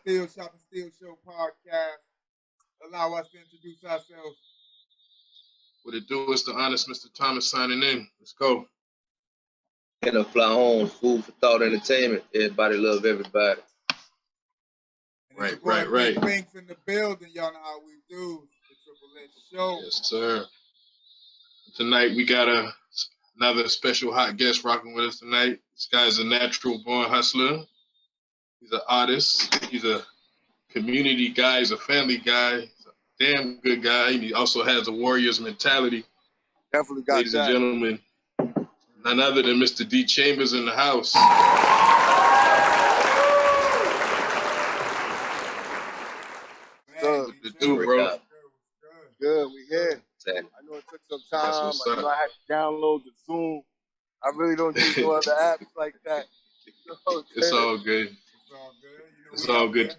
Still Shop and Still Show podcast. Allow us to introduce ourselves. What it do is the honest Mr. Thomas signing in. Let's go. And a fly home, food for thought entertainment. Everybody love everybody. And Right. Banks in the building. Y'all know how we do. The Triple S Show. Yes, sir. Tonight we got another special hot guest rocking with us tonight. This guy's a natural born hustler. He's an artist. He's a community guy. He's a family guy. He's a damn good guy. He also has a warrior's mentality. Definitely got Ladies that. and gentlemen, none other than Mr. D. Chambers in the house. Good. What to do, bro? Good, we here. I know it took some time. I know I had to download the Zoom. I really don't use no other apps like that. It's all good. It's all good.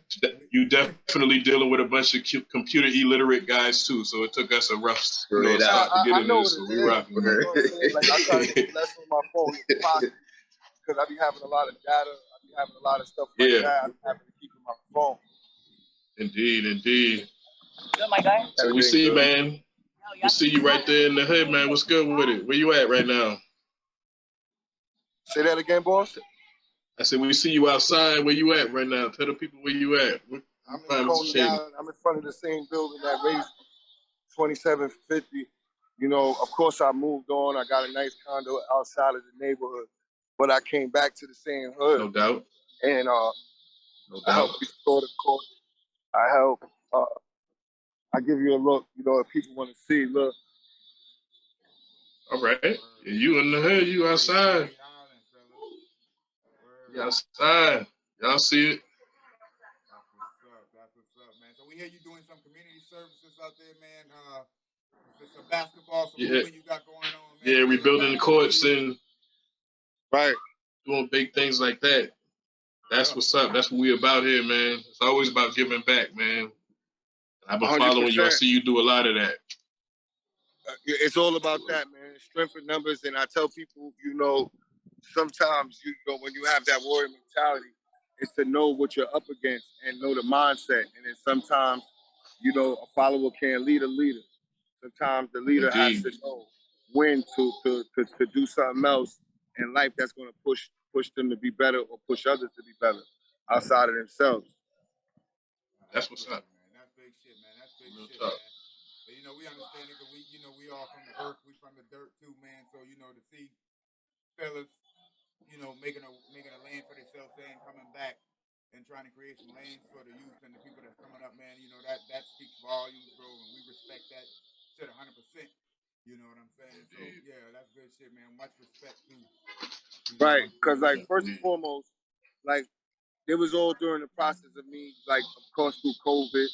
You definitely dealing with a bunch of computer illiterate guys too, so it took us a rough start to get into this. So we rocking. Like I try to do less on my phone because I be having a lot of data. I be having a lot of stuff like that. I be having to keep in my phone. Indeed. Good, my guy. So we see, man. We see you right there in the hood, man. What's good with it? Where you at right now? Say that again, boss. I said we see you outside. Where you at right now? Tell the people where you at. I'm in front of the same building that raised 2750. You know, of course I moved on. I got a nice condo outside of the neighborhood, but I came back to the same hood. No doubt. And I help restore the court. I help. I give you a look. You know, if people want to see, look. All right. Yeah, you in the hood. You outside. You outside. Y'all see it. That's what's up, man. So we hear you doing some community services out there, man. Some basketball, some movement you got going on, man. Yeah, rebuilding the courts and right, doing big things like that. That's what's up. That's what we about here, man. It's always about giving back, man. I've been 100%. Following you. I see you do a lot of that. It's all about that, man. Strength in numbers. And I tell people, you know, sometimes when you have that warrior mentality, it's to know what you're up against and know the mindset. And then sometimes, you know, a follower can't lead a leader. Sometimes the leader has to know when to do something else in life that's going to push them to be better or push others to be better outside of themselves. That's what's up. That's big shit, man. That's big shit, man. But, you know, we understand it because we all from the earth, we from the dirt too, man. So, you know, to see fellas, you know, making a lane for themselves and coming back and trying to create some lanes for the youth and the people that's coming up, man, you know, that speaks volumes, bro, and we respect that shit 100%. You know what I'm saying? So, yeah, that's good shit, man. Much respect, too. Right, because, like, first and foremost, like, it was all during the process of me, like, of course, through COVID,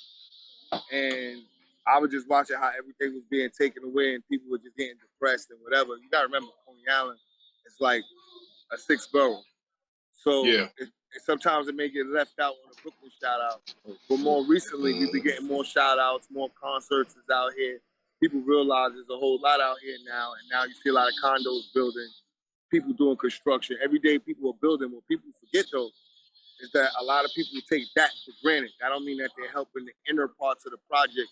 and I was just watching how everything was being taken away and people were just getting depressed and whatever. You got to remember, Coney Island is like a 6th borough. So sometimes it may get left out on the Brooklyn shout-out. But more recently, we've been getting more shout-outs, more concerts is out here. People realize there's a whole lot out here now, and now you see a lot of condos building, people doing construction. Every day people are building. What people forget, though, is that a lot of people take that for granted. I don't mean that they're helping the inner parts of the project,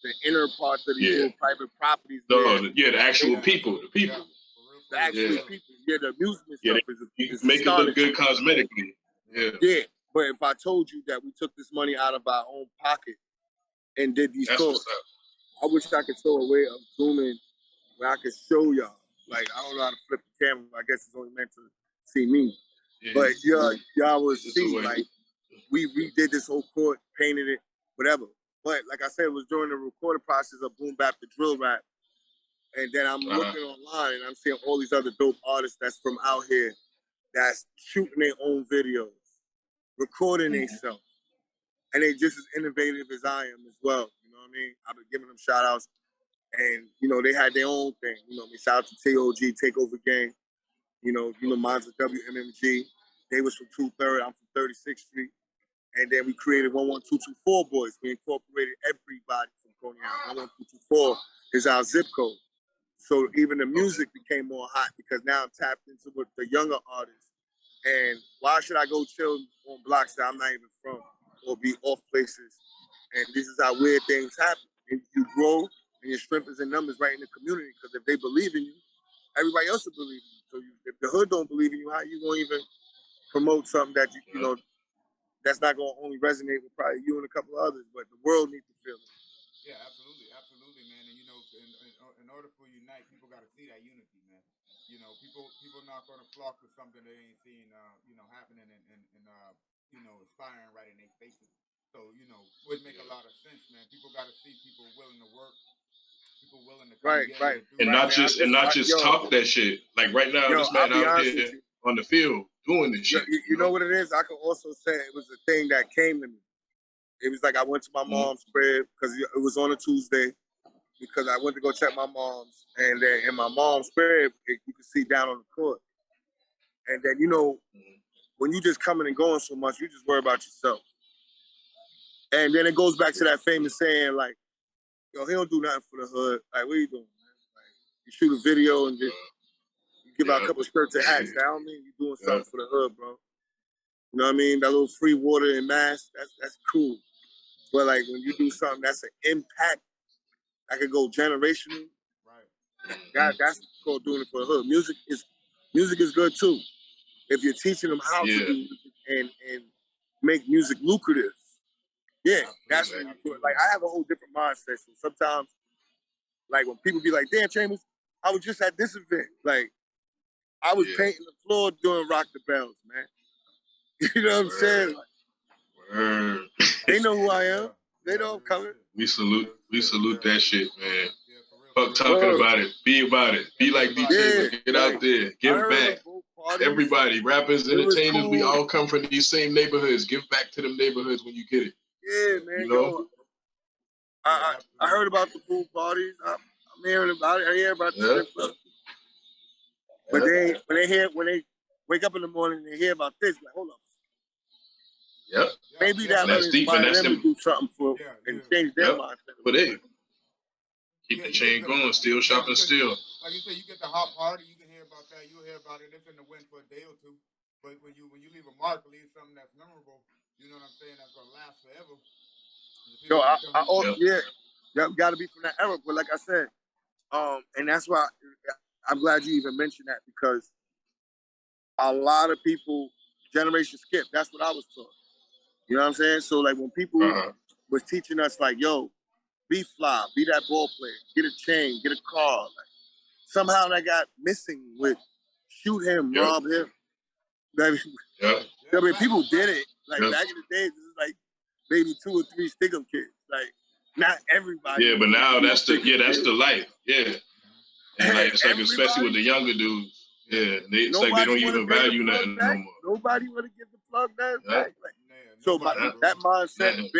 the inner parts of these little private properties. The actual people, the people. The actual people. Yeah, the amusement stuff is make it look good cosmetically. Yeah, but if I told you that we took this money out of our own pocket and did these tours, I wish I could show a way of zooming where I could show y'all. Like, I don't know how to flip the camera. I guess it's only meant to see me. Yeah, but y'all will see, like, we redid this whole court, painted it, whatever. But like I said, it was during the recording process of Boom Bap the Drill Rap. And then I'm looking online and I'm seeing all these other dope artists that's from out here that's shooting their own videos, recording themselves. And they just as innovative as I am as well. You know what I mean? I've been giving them shout outs. And, you know, they had their own thing. You know, shout out to TOG, Takeover Gang. You know, mine's a WMMG. They was from 2-3rd, I'm from 36th Street. And then we created 11224 Boys. We incorporated everybody from Coney Island. 11224 is our zip code. So even the music became more hot because now I'm tapped into with the younger artists. And why should I go chill on blocks that I'm not even from? or be off places. And this is how weird things happen. And you grow, and your strength is in numbers right in the community. Because if they believe in you, everybody else will believe in you. So if the hood don't believe in you, how you gonna even promote something that you know that's not gonna only resonate with probably you and a couple of others, but the world needs to feel it. Yeah, absolutely, absolutely, man. And you know, in order for unite, people got to see that unity, man. You know, people not gonna flock to something they ain't seen, you know, happening and you know, inspiring right in their faces. So you know, would make a lot of sense, man. People got to see people willing to work, people willing to come together and do And right, not just talk that shit. Like right now, this man I'll be out honest here with you. on the field doing this shit. You know what it is? I could also say it was a thing that came to me. It was like I went to my mom's crib because it was on a Tuesday because I went to go check my mom's. And then in my mom's crib, you could see down on the court. And then, you know, when you just coming and going so much, you just worry about yourself. And then it goes back to that famous saying, like, yo, he don't do nothing for the hood. Like, what are you doing, man? Like, you shoot a video and you give out a couple of shirts and hats. That don't mean you're doing something for the hood, bro. You know what I mean? That little free water and mask, that's cool. But like when you do something that's an impact, that could go generational. Right. That's called doing it for the hood. Music is good too. If you're teaching them how to do music and make music lucrative. Yeah, that's when you do it. Like I have a whole different mindset. So sometimes, like when people be like, "Damn, Chambers, I was just at this event. Like I was painting the floor doing Rock the Bells, man." You know what I'm saying? Like, they know who I am. They know I'm coming. We salute that shit, man. Fuck talking about it. Be about it. Be like DJ. Get out there. Give back. Everybody, rappers, entertainers, we all come from these same neighborhoods. Give back to them neighborhoods when you get it. Yeah, man. You know? I heard about the pool parties. I'm hearing about it. I hear about the strip clubs. But when they wake up in the morning and they hear about this, like, hold up. Yep. Maybe that'll inspire them to do something for and change their mindset. But hey, keep the chain going, still shopping still. Like you said, you get the hot party, you can hear about that, you'll hear about it, it's in the wind for a day or two. But when you leave a mark, leave something that's memorable, you know what I'm saying, that's gonna last forever. You gotta be from that era. But like I said, and that's why I'm glad you even mentioned that because a lot of people generation skip. That's what I was taught. You know what I'm saying? So like when people was teaching us like, yo, be fly, be that ball player, get a chain, get a car. Like, somehow that got missing with shoot him, rob him. I mean, people did it. Like back in the days, this is like maybe 2 or 3 Stigum kids. Like not everybody. Yeah, but now that's the life. Yeah. And like it's like especially with the younger dudes. Yeah. It's like they don't even value nothing no more. Nobody want to give the plug that back. Like, so that mindset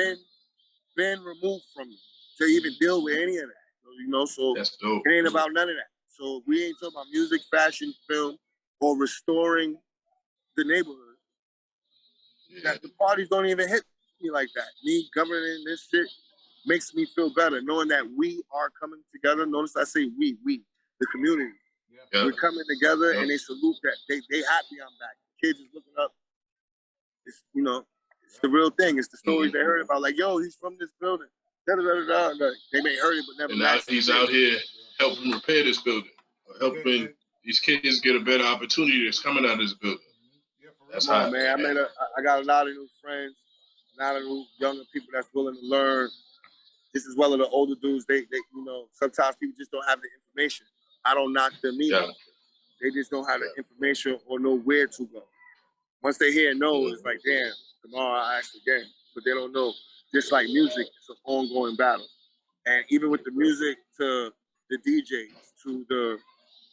been removed from me to even deal with any of that. You know, so it ain't about none of that. So we ain't talking about music, fashion, film, or restoring the neighborhood. That the parties don't even hit me like that. Me governing this shit makes me feel better, knowing that we are coming together. Notice I say we, the community. We're coming together and they salute that. They happy I'm back. The kids is looking up. It's, you know, it's the real thing. It's the stories they heard about. Like, yo, he's from this building. Like, they may heard it, but never. And now he's out here helping repair this building, helping these kids get a better opportunity that's coming out of this building. That's hot, man. I got a lot of new friends, a lot of new younger people that's willing to learn. This is one of the older dudes. They you know, sometimes people just don't have the information. I don't knock them either. They just don't have the information or know where to go. Once they hear no, it's like, damn, tomorrow I ask again. But they don't know. Just like music, it's an ongoing battle. And even with the music to the DJs, to the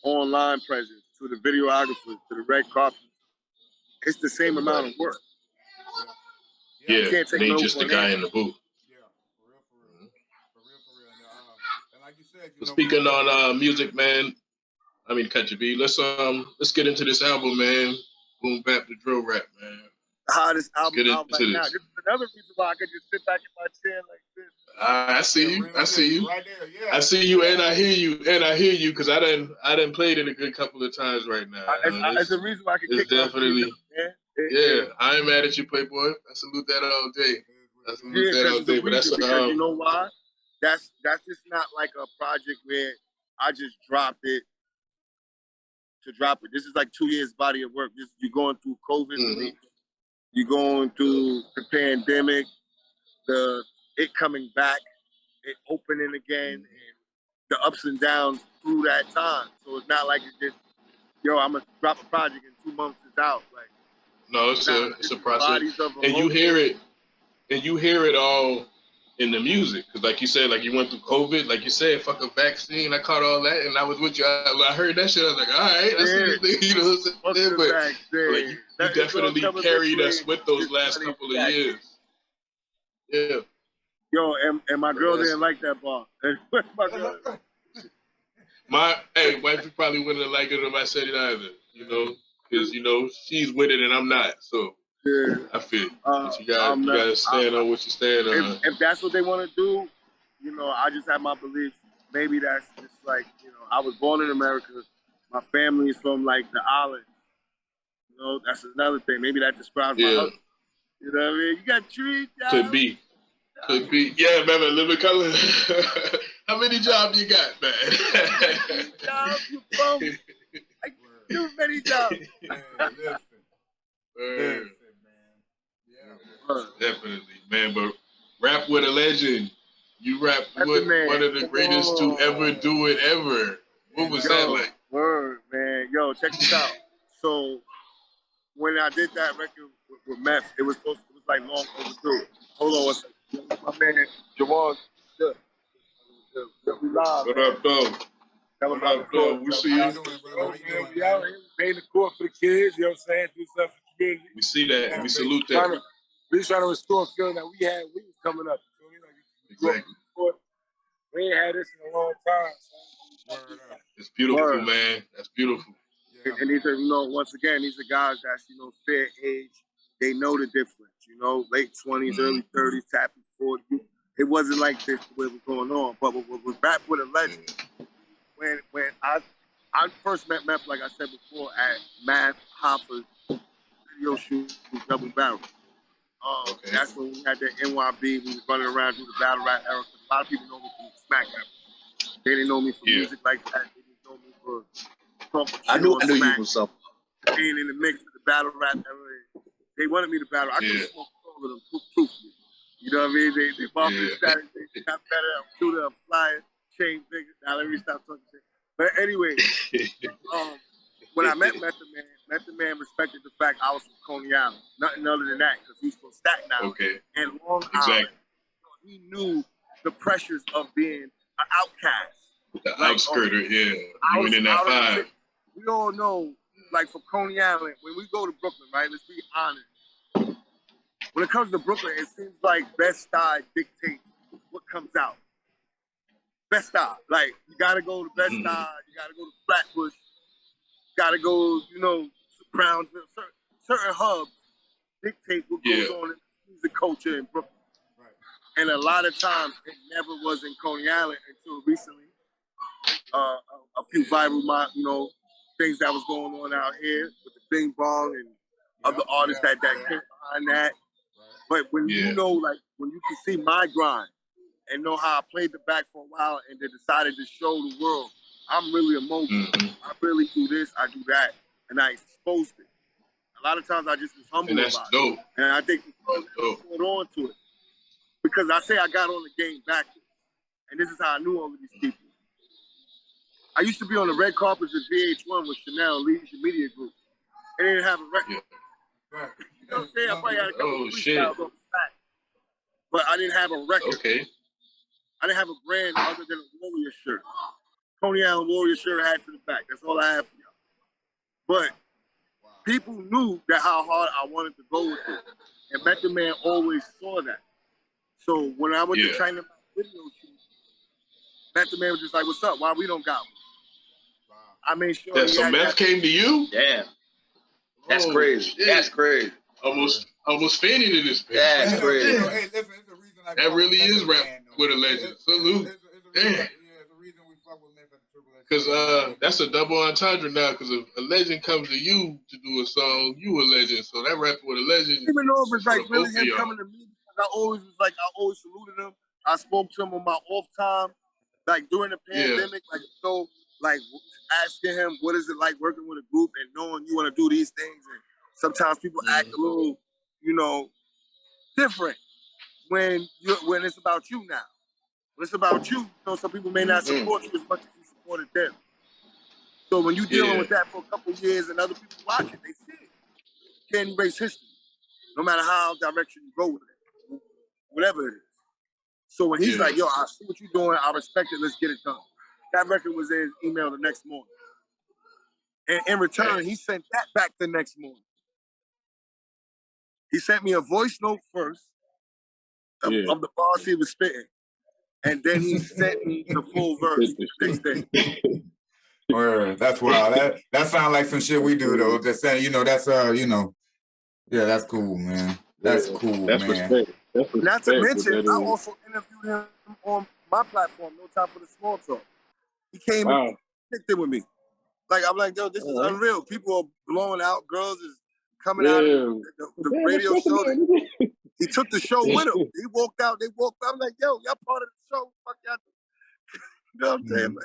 online presence, to the videographers, to the red carpet, it's the same amount of work. Yeah, you can't take it ain't just the guy in the booth. Yeah, for real. And like you said, you know, speaking on music, man. I mean, cut your beat. Let's get into this album, man. Boom Bap the Drill Rap, man. The hottest album out right now. This is another reason why I could just sit back in my chair like this. I see you. I see you. Right there, yeah. I see you, and I hear you, because I done played it a good couple of times right now. It's a reason why I can kick definitely. Yeah, I ain't mad at you, Playboy. I salute that all day. That's what Yeah, we said all because it's a day, but that's reason. Because you know why? That's just not like a project where I just dropped it to drop it. This is like 2 years body of work. You're going through COVID for me. You're going through the pandemic, it coming back, it opening again, and the ups and downs through that time. So it's not like it's just, yo, I'm gonna drop a project in 2 months, it's out. Like, no, it's a process, and you hear it all in the music, because like you said, like you went through COVID, like you said, fuck a vaccine. I caught all that, and I was with you. I heard that shit. I was like, all right, I see this thing, you know what I'm saying? But like you definitely carried us with those last couple of years. Yeah. Yo, and my girl didn't like that bar. My wife probably wouldn't have liked it if I said it either. You know, because you know she's with it and I'm not. So yeah. I feel but you gotta stand on what you stand on. If that's what they want to do, you know, I just have my beliefs. Maybe that's just like, you know, I was born in America. My family is from like the islands. You know, that's another thing. Maybe that describes my husband. You know what I mean? You got trees, Could be. Yeah, man, living color. How many jobs you got, man? Jobs, you bum. Too many jobs. Listen, man. Yeah. Definitely, man. But rap with a legend. You rap with one of the greatest to ever do it ever. What was that like? Word, man. Yo, check this out. So when I did that record with Meth, it was like long overdue. Hold on one second. My man, Jawan, we live. What up, though? What up, though? We see you. We out here paying the court for the kids, you know what I'm saying? Do stuff for the community. We see that. We salute that. We trying to restore a feeling that we had when we was coming up. Exactly. We ain't had this in a long time. It's beautiful, man. That's beautiful. And these are, you know, once again, these are guys that's, you know, fair age. They know the difference, you know, late 20s, early 30s, tapping 40. It wasn't like this the way it was going on. But with Rap with a Legend, when I first met Meth, like I said before, at Math Hopper's video shoot with Double Barrel. That's when we had the NYB. We was running around through the battle rap era. A lot of people know me from Smack Rap. They didn't know me for music like that. They didn't know me for talking shit. I knew you from something. Being in the mix of the battle rap era. They wanted me to battle. I couldn't smoke all of them, truthfully. You know what I mean? They bought me status. They got better. I'm shooter, I'm flyer, chain bigger. Now let me stop talking shit. But anyway, when I met Method Man respected the fact I was from Coney Island. Nothing other than that, because he's from Staten Island and Long Island. So he knew the pressures of being an outcast. The outskirter, You went in that vibe. We all know, like from Coney Island, when we go to Brooklyn, right? Let's be honest. When it comes to Brooklyn, it seems like Bed-Stuy dictates what comes out. Bed-Stuy, like you gotta go to Bed-Stuy, you gotta go to Flatbush, you gotta go, you know, Brownsville. Certain hubs dictate what goes on in the music culture in Brooklyn. Right. And a lot of times, it never was in Coney Island until recently. A few viral, you know, things that was going on out here with the Bing Bong and other artists that came behind that. But when you know, like, when you can see my grind and know how I played the back for a while and then decided to show the world, I'm really emotional. I really do this, I do that, and I exposed it. A lot of times I just was humble about it. And I think we put on to it. Because I say I got on the game backwards. And this is how I knew all of these people. I used to be on the red carpets at VH1 with Chanel, Leisure Media Group. They didn't have a record. You know what I'm saying? I probably had a couple of freestyles on the back. But I didn't have a record. I didn't have a brand other than a Warrior shirt. Coney Island Warrior shirt I had to the back. That's all I had for y'all. But people knew that how hard I wanted to go with it. And Method Man always saw that. So when I went to China video shoot, Method Man was just like, what's up? Why we don't got one? I made sure so Meth came to you? Damn. That's crazy. Shit. That's crazy. Almost fainted in this bitch. That's crazy. You know, hey, listen, it's the reason that really is rap with a legend. Salute. It's the reason we fuck with Meth at the Triple X. Because that's a double entendre now. Because if a legend comes to you to do a song, you a legend. So that rap with a legend. Even though it was like really him coming to me, I always was like, I always saluted him. I spoke to him on my off time, like during the pandemic, like so, like asking him what is it like working with a group and knowing you want to do these things. And sometimes people act a little, you know, different when it's about you now. When it's about you, you know, some people may not support you as much as you supported them. So when you're dealing with that for a couple of years and other people watch it, they see it. You can't erase history, no matter how direction you go with it, whatever it is. So when he's like, yo, I see what you're doing, I respect it, let's get it done. That record was in his email the next morning. And in return, he sent that back the next morning. He sent me a voice note first of the bars he was spitting. And then he sent me the full verse the next day. Word. That's wild. That sounds like some shit we do though. Just saying, you know, that's you know, yeah, that's cool, man. That's cool, that's man. Respect. That's respect. Not to mention, I also interviewed him on my platform, No Time for the Small Talk. He came and kicked it with me. Like, I'm like, yo, this is unreal. People are blowing out. Girls is coming out of the radio show. He took the show with him. He walked out. They walked out. I'm like, yo, y'all part of the show. Fuck y'all. You know what I'm saying?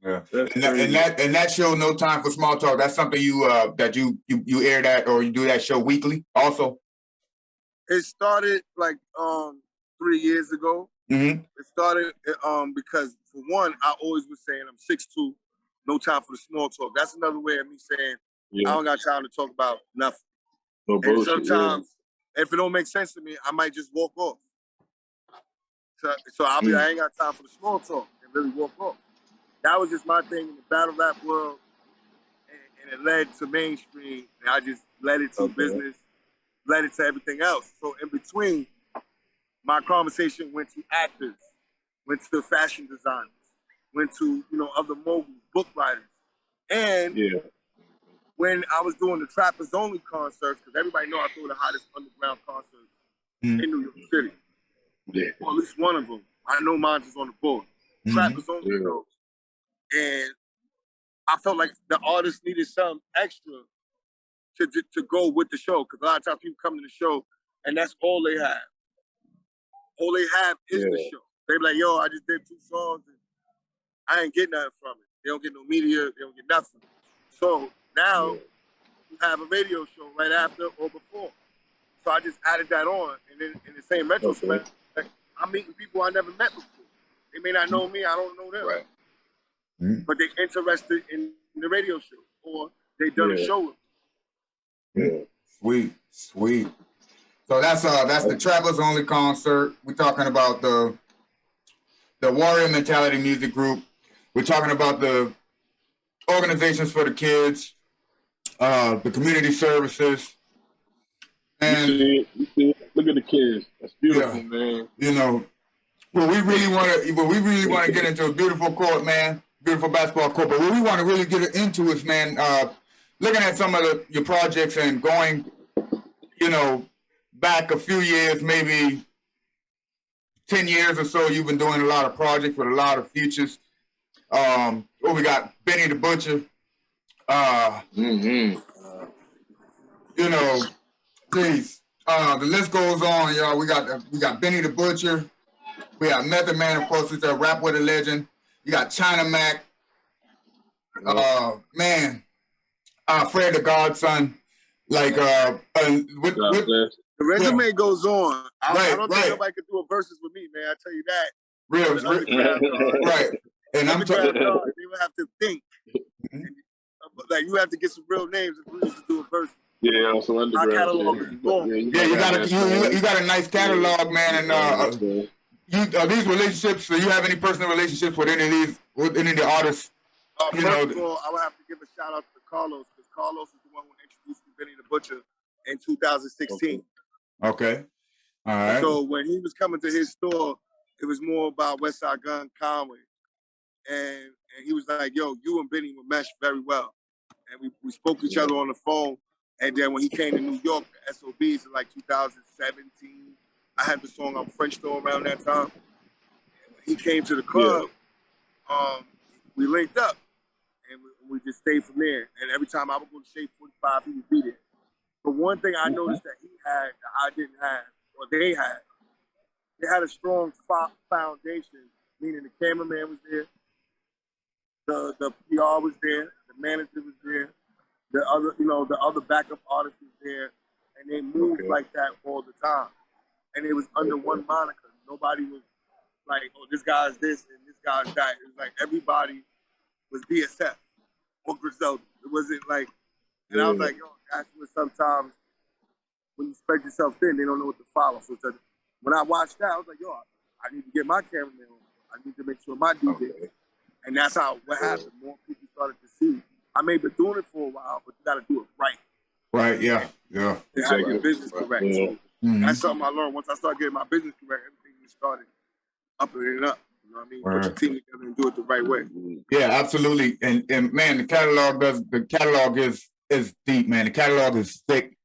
Like, And that show, No Time for Small Talk, that's something you that you air that or you do that show weekly also? It started like 3 years ago. It started because for one, I always was saying I'm 6'2", no time for the small talk. That's another way of me saying I don't got time to talk about nothing. No bullshit, and sometimes if it don't make sense to me, I might just walk off. So I'll be like, I ain't got time for the small talk and really walk off. That was just my thing in the battle rap world, and it led to mainstream, and I just led it to business, led it to everything else. So in between, my conversation went to actors, went to fashion designers, went to, you know, other moguls, book writers. And when I was doing the Trappers Only concerts, because everybody know I throw the hottest underground concerts in New York City. Or at least one of them. I know mine is on the board. Trappers Only shows. And I felt like the artists needed something extra to go with the show. Because a lot of times people come to the show and that's all they have. All they have is the show. They be like, yo, I just did 2 songs and I ain't get nothing from it. They don't get no media, they don't get nothing. So now you have a radio show right after or before. So I just added that on. And then in the same retrospect, I'm meeting people I never met before. They may not know me, I don't know them. Right. But they're interested in the radio show or they done a show with me. Sweet. So that's the Travelers Only concert. We're talking about the Warrior Mentality Music Group. We're talking about the organizations for the kids, the community services. And you see it. Look at the kids. That's beautiful, man. You know, we really want to get into a beautiful court, man. Beautiful basketball court. But what we want to really get into is, man, looking at some of your projects and going, you know, back a few years, maybe 10 years or so, you've been doing a lot of projects with a lot of features. We got Benny the Butcher. You know, please. The list goes on, y'all. We got Benny the Butcher. We got Method Man, of course, who's a rap with a legend. You got China Mac. Fred the Godson. Like the resume goes on. I don't think nobody could do a versus with me, man. I tell you that. Right. And I'm talking. They would have to think. Like you have to get some real names to do a versus. Yeah, also underground. Catalog is long. You got a nice catalog, man. And these relationships. Do you have any personal relationships with any of the artists? First of all, I would have to give a shout out to Carlos because Carlos is the one who introduced me to Benny the Butcher in 2016. Okay. All right. So when he was coming to his store, it was more about West Side Gun Conway, and he was like, "Yo, you and Benny would mesh very well," and we spoke to each other on the phone. And then when he came to New York, the SOBs in like 2017, I had the song on French Store around that time. And when he came to the club, we linked up. And we just stayed from there. And every time I would go to Shade 45, he would be there. But one thing I noticed that he had that I didn't have, or they had, they had a strong foundation, meaning the cameraman was there, the PR was there, the manager was there, the other backup artist was there, and they moved like that all the time. And it was under one moniker. Nobody was like, oh, this guy's this and this guy's that. It was like everybody was DSF or Griselda. It wasn't like, and I was like, yo, that's what sometimes when you spread yourself thin, they don't know what to follow. So when I watched that, I was like, yo, I need to get my cameraman on. I need to make sure my DJ. And that's what happened. More people started to see. I may have been doing it for a while, but you got to do it right. Right, yeah. And have your business correct. Yeah. So that's something I learned. Once I started getting my business correct, everything just started up and up. You know what I mean? Put your team together and do it the right way. Yeah, absolutely. And man, the catalog is deep, man. The catalog is thick.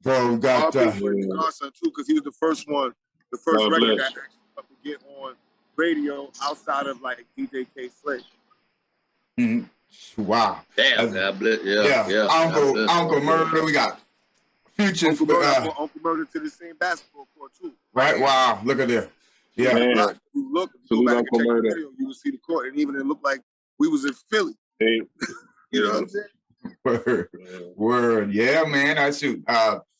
So we got Godson too, because he was the first record that actually up to get on radio outside of like DJ K Slick. Wow. Damn, God bless. Yeah. Uncle Murder. We got Future. Uncle Murder to the same basketball court too. Right. Wow. Look at there. Yeah. If you go back and check the video, you will see the court, and even it looked like we was in Philly. You know what I'm saying? Word. Yeah, man. I shoot.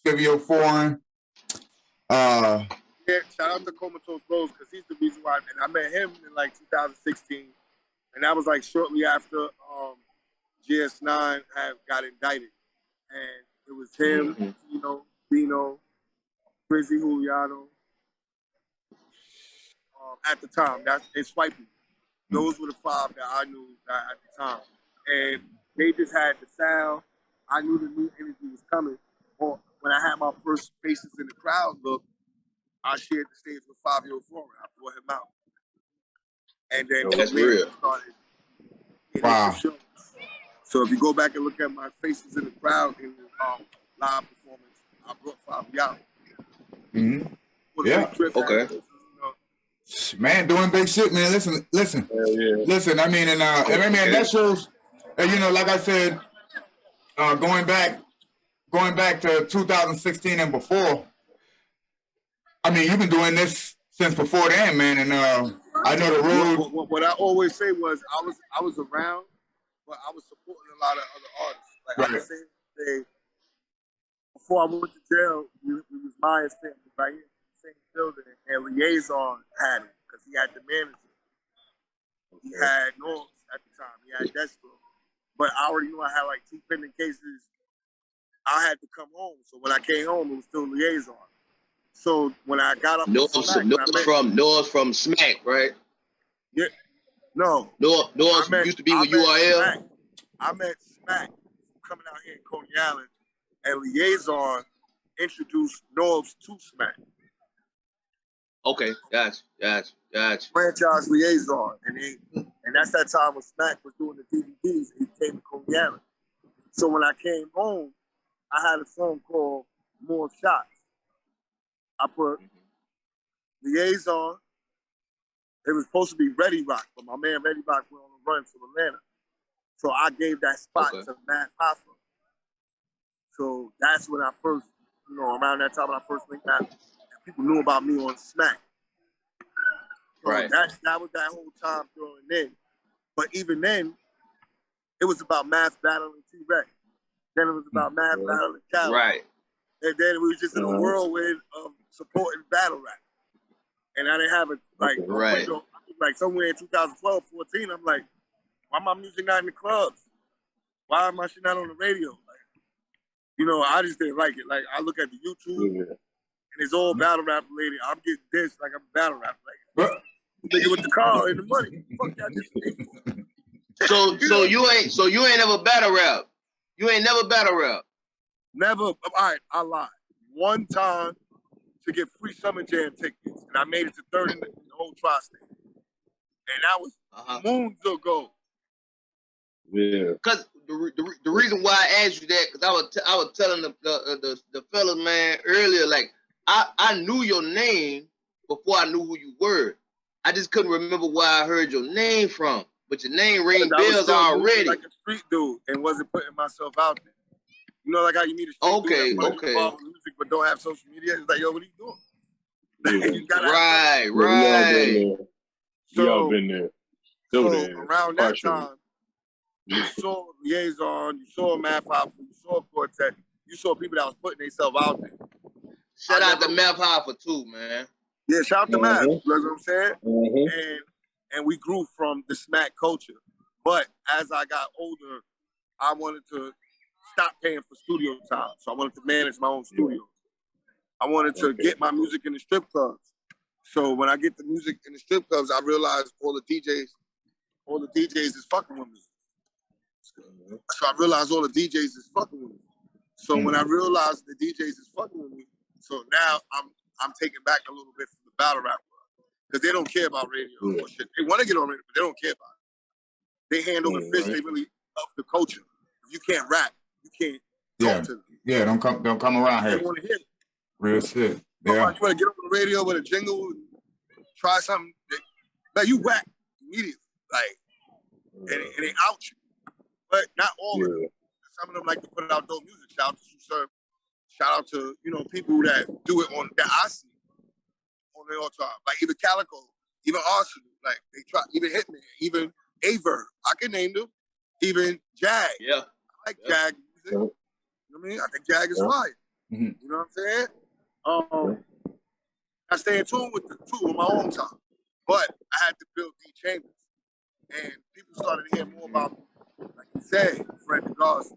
Silvio Foreign. Yeah, shout out to Comatose Rose because he's the reason why. And I met him in like 2016, and that was like shortly after GS9 got indicted, and it was him, Bino, Brizzy Juliano. At the time, it's Swipey. Those were the 5 that I knew at the time, and they just had the sound. I knew the new energy was coming. Or when I had my first Faces in the Crowd look, I shared the stage with Fabio Foreign. I brought him out, and then That's real. Started. Wow. So if you go back and look at my Faces in the Crowd in the live performance, I brought Fabio out. Yeah. Okay. Man, doing big shit, man. Listen. Listen. I mean, and man, that shows. Like I said, going back to 2016 and before. I mean, you've been doing this since before then, man. And I know the road. What I always say was I was around, but I was supporting a lot of other artists. Like I was saying, before I went to jail, we was Maya's family right here. Same building, and Liaison had it because he had the manager. He had Norms at the time. He had Destro. But I already knew I had like 2 pending cases. I had to come home. So when I came home, it was still Liaison. So when I got up, Norms from Smack, right? Yeah. No. Norms used to be with URL. I met Smack coming out here in Coney Island, and Liaison introduced Norms to Smack. Okay, gotcha. Franchise Liaison, and that's that time when Smack was doing the DVDs, and he came to Coney Island. So when I came home, I had a song called More Shots. I put Liaison. It was supposed to be Ready Rock, but my man Ready Rock went on a run from Atlanta. So I gave that spot to Matt Hoffa. So that's when I first, around that time when I first linked out. People knew about me on Smack. So right. That was that whole time throwing in. But even then, it was about Math battling T-Rex. Then it was about Math battling Cali. Right. And then we was just in a whirlwind of supporting battle rap. And I didn't have a window. Like somewhere in 2012, 14, I'm like, why my music not in the clubs? Why my shit not on the radio? Like, I just didn't like it. Like I look at the YouTube. And it's all battle rap related. I'm getting this like I'm battle rap. Like, nigga with the car and the money. Fuck y'all just So you ain't never battle rap. You ain't never battle rap. Never. All right, I lied. One time to get free Summer Jam tickets, and I made it to third in the whole tri-state. And that was moons ago. Yeah. Because the reason why I asked you that, because I was telling the fellas, man, earlier, like, I knew your name before I knew who you were. I just couldn't remember where I heard your name from. But your name rang bells already. Like a street dude and wasn't putting myself out there. Like how you meet a street dude that music but don't have social media. It's like, yo, what are you doing? Right. We all been there. So around that time, you saw Liaison, you saw Math Hopper, you saw Quartet, you saw people that was putting themselves out there. Shout out to Math Hopper too, man. Yeah, shout out to Math. You know what I'm saying? And we grew from the smack culture. But as I got older, I wanted to stop paying for studio time. So I wanted to manage my own studio. I wanted to get my music in the strip clubs. So when I get the music in the strip clubs, I realized all the DJs is fucking with me. So I realized all the DJs is fucking with me. So when I realized the DJs is fucking with me, so now I'm taking back a little bit from the battle rap world. Because they don't care about radio or shit. They want to get on radio, but they don't care about it. They hand over fists, they really love the culture. If you can't rap, you can't talk to them. Yeah, don't come around here. They want to hear it. Real shit. Yeah. You want to get on the radio with a jingle and try something. Like you whack immediately. Like, and they out you. But not all of them. Some of them like to put out dope music. Shout out to Surf. Shout out to, people that do it on that I see on the all time. Like even Calico, even Arsenal, like they try, even Hitman, even Averb. I can name them. Even Jag. Yeah. I like Jag music. You know what I mean? I think Jag is fire. You know what I'm saying? I stay in tune with the two on my own time. But I had to build D Chambers. And people started to hear more about me. Like you said, Fred DeGarza,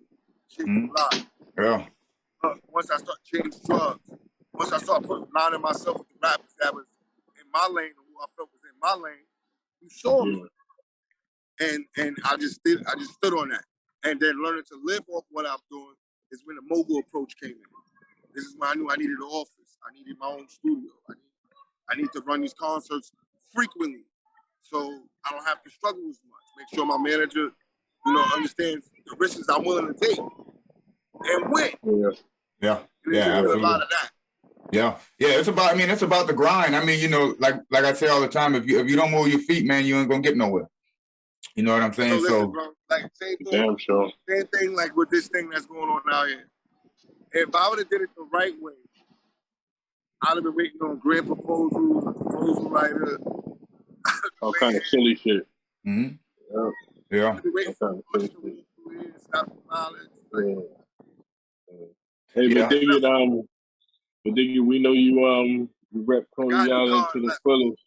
Chief Block. Yeah. Once I start changing drugs, once I start lining myself with the rappers that was in my lane, or who I felt was in my lane, you saw me. And I just stood on that. And then learning to live off what I'm doing is when the mogul approach came in. This is when I knew I needed an office. I needed my own studio. I need to run these concerts frequently, so I don't have to struggle as much. Make sure my manager, understands the risks I'm willing to take and win. Yeah, absolutely. A lot of that. Yeah, it's about the grind. I mean, like I say all the time, if you don't move your feet, man, you ain't gonna get nowhere. You know what I'm saying? Listen, bro, like same thing like with this thing that's going on out here. If I would have did it the right way, I'd have been waiting on grant proposals, proposal writer. All kind of silly shit. Yeah. Hey, but Diggy, we know you rep Coney Island to the fullest.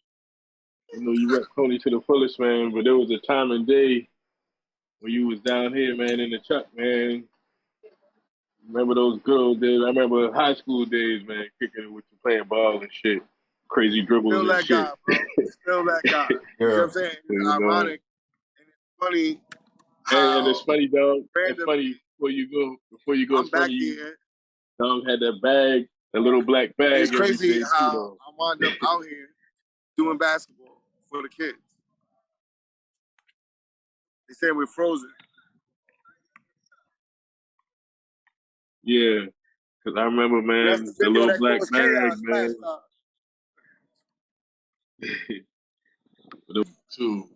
You know you rep Coney to the fullest, man. But there was a time and day when you was down here, man, in the truck, man. Remember those good old days? I remember high school days, man, kicking it with you, playing ball and shit, crazy dribbles Still and that shit. guy, bro. Still that guy. You know what I'm saying? It's ironic and it's funny. And it's funny, dog. It's funny before you go. I'm back here. Dog had that bag, that little black bag. It's crazy how I wound up out here doing basketball for the kids. They say we're frozen. Yeah, because I remember, man, the little black bag, man. 2,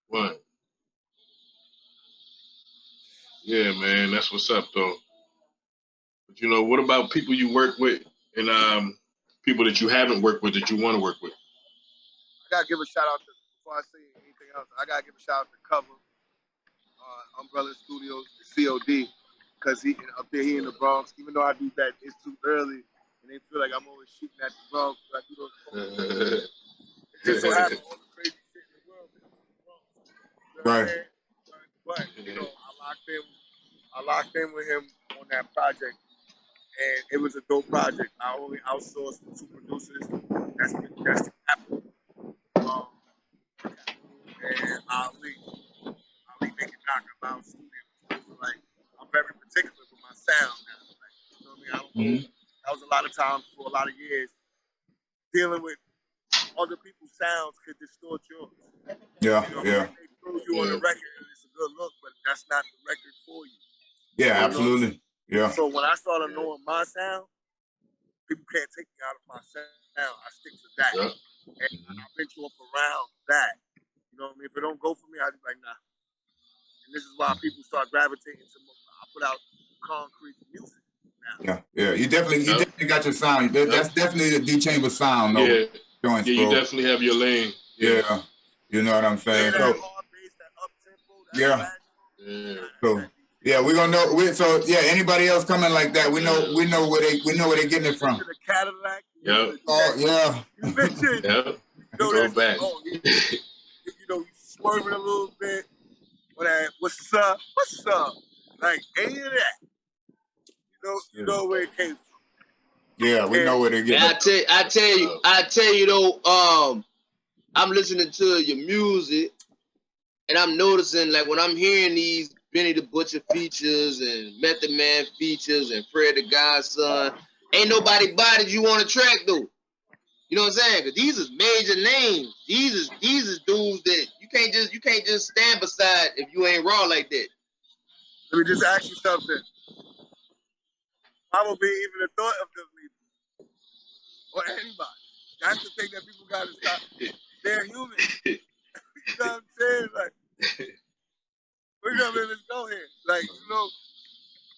1. Yeah, man, that's what's up, though. But what about people you work with and people that you haven't worked with that you want to work with? I gotta give a shout out to, before I say anything else, I gotta give a shout out to Cover, Umbrella Studios, COD, because he up there, he in the Bronx. Even though I do that, it's too early, and they feel like I'm always shooting at the Bronx. I do those. It just so happens all the crazy shit in the world comes from the Bronx. Right. But I locked in with him on that project, and it was a dope project. I only outsourced 2 producers. That's the capital. And Ali make it knock about studio. Like, I'm very particular with my sound now. Like, you know what I mean? That was a lot of times for a lot of years dealing with other people's sounds could distort yours. Yeah. They throw you on the record and it's a good look, but that's not the record for you. Yeah, absolutely. Yeah. So when I started knowing my sound, people can't take me out of my sound. I stick to that. And I venture up around that. You know what I mean? If it don't go for me, I'd be like, nah. And this is why people start gravitating to I put out concrete music now. Yeah. You definitely got your sound. That's definitely a D Chamber sound. No joints, you bro. definitely have your lane. Yeah. You know what I'm saying? That So, hard bass, that up tempo, that So, yeah, we're gonna know. So, yeah, anybody else coming like that, we know where they getting it from. The Cadillac. Yep. Oh, yeah. You mentioned. Yep. Go back. You swerving a little bit. What's up? What's up? Like any of that. You know where it came from. Yeah, we know where they getting it. I tell you though, I'm listening to your music and I'm noticing like when I'm hearing these Benny the Butcher features and Method Man features and Fred the Godson, ain't nobody bodied you on the track though. You know what I'm saying? Cause these is major names. These is dudes that you can't just stand beside if you ain't raw like that. Let me just ask you something. Probably even the thought of them leaving. Or anybody. That's the thing that people gotta stop. They're human. You know what I'm saying? Like, we're gonna let this go here. Like,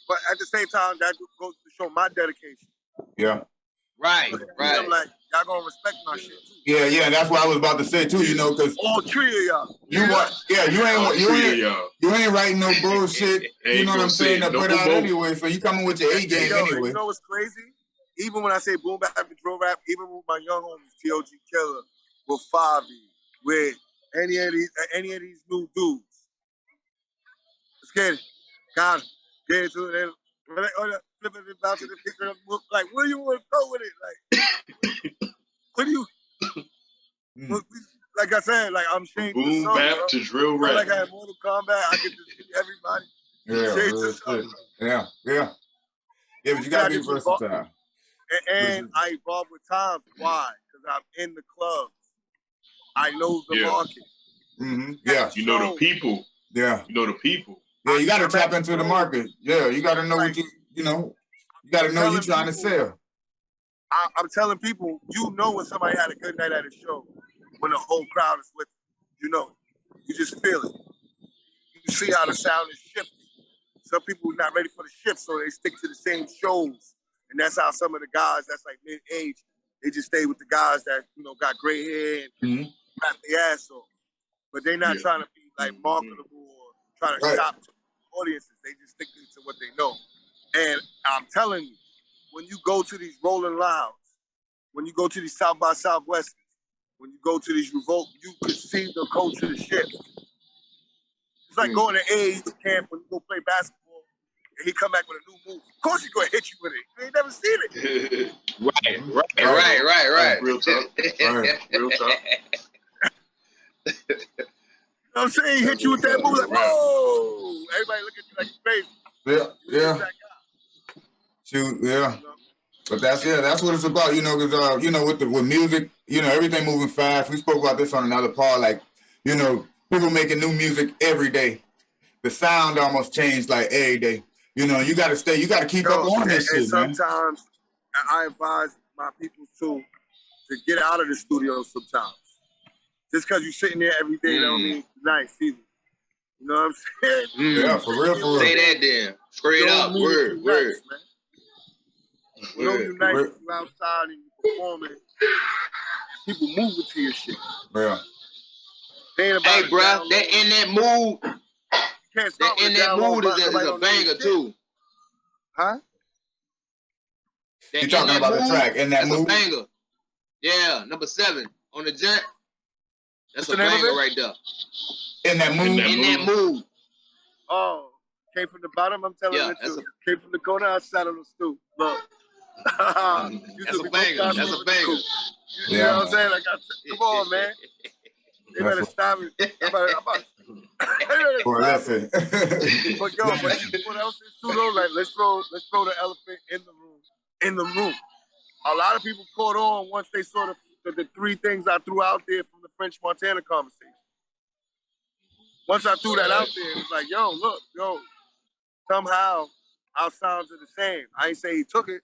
but at the same time, that goes to show my dedication. Yeah. Right. I'm like, y'all gonna respect my shit too. Yeah, that's what I was about to say too, because all three of y'all. You ain't writing no bullshit. You know what I'm saying? To put out anyway, so you coming with your A game anyway. You know what's crazy? Even when I say boom bap and drill rap, even with my young homies, T.O.G. Killer, with Favi, with any of these new dudes. Let's get it. Got it. Get into it. Flip it, bounce it, pick it up. Like, where do you want to go with it? Like, what do you? Like I said, like I'm changing boom the song, bap to drill rap. Like I had Mortal Kombat, I get to see everybody. Yeah, but you gotta be versatile. And I evolve with times. Why? Because I'm in the clubs. I know the market. Mm-hmm. Yeah. You know the people. Yeah. You know the people. Yeah, you gotta tap into the market. Yeah, you gotta know what you know. You gotta know you're trying to sell. I'm telling people, when somebody had a good night at a show, when the whole crowd is with you. You just feel it. You see how the sound is shifting. Some people are not ready for the shift, so they stick to the same shows. And that's how some of the guys that's like mid-age, they just stay with the guys that, got gray hair and rap their ass off. But they're not trying to be like marketable or trying to shop to audiences. They just stick to what they know. And I'm telling you, when you go to these Rolling Louds, when you go to these South by Southwest, when you go to these Revolt, you can see the culture shift. It's like going to AAU camp when you go play basketball and he come back with a new move. Of course he's gonna hit you with it. You ain't never seen it. Right. Real talk. Real talk. You know what I'm saying? He hit you with that move like, whoa! Everybody look at you like you're crazy. Yeah. Shoot, yeah. But that's what it's about, because with music, everything moving fast. We spoke about this on another part, like, people making new music every day. The sound almost changed like every day. You gotta keep up on this shit, man. Sometimes I advise my people to get out of the studio sometimes. Just because you're sitting there every day don't mean it's nice either. You know what I'm saying? Yeah, for real. Say that then. Straight up. Word. Nice, man. You know you're nice when you outside and you performing. People moving to your shit. Yeah. Hey, bro, that in that mood. That in that mood is a banger too. Huh? You talking about the track in that mood? That's a banger. Yeah, number 7 on the jet. That's a banger right there. In that mood. In that mood. Oh, came from the bottom. I'm telling you too. Came from the corner. I sat on the stoop. Look. That's a banger. That's a banger. You know what I'm saying? Like, come on, man. They better stop it. Boy, listen. But what else is too though? Like, let's throw the elephant in the room. A lot of people caught on once they saw the 3 things I threw out there from the French Montana conversation. Once I threw that out there, it was like, look, somehow our sounds are the same. I ain't say he took it,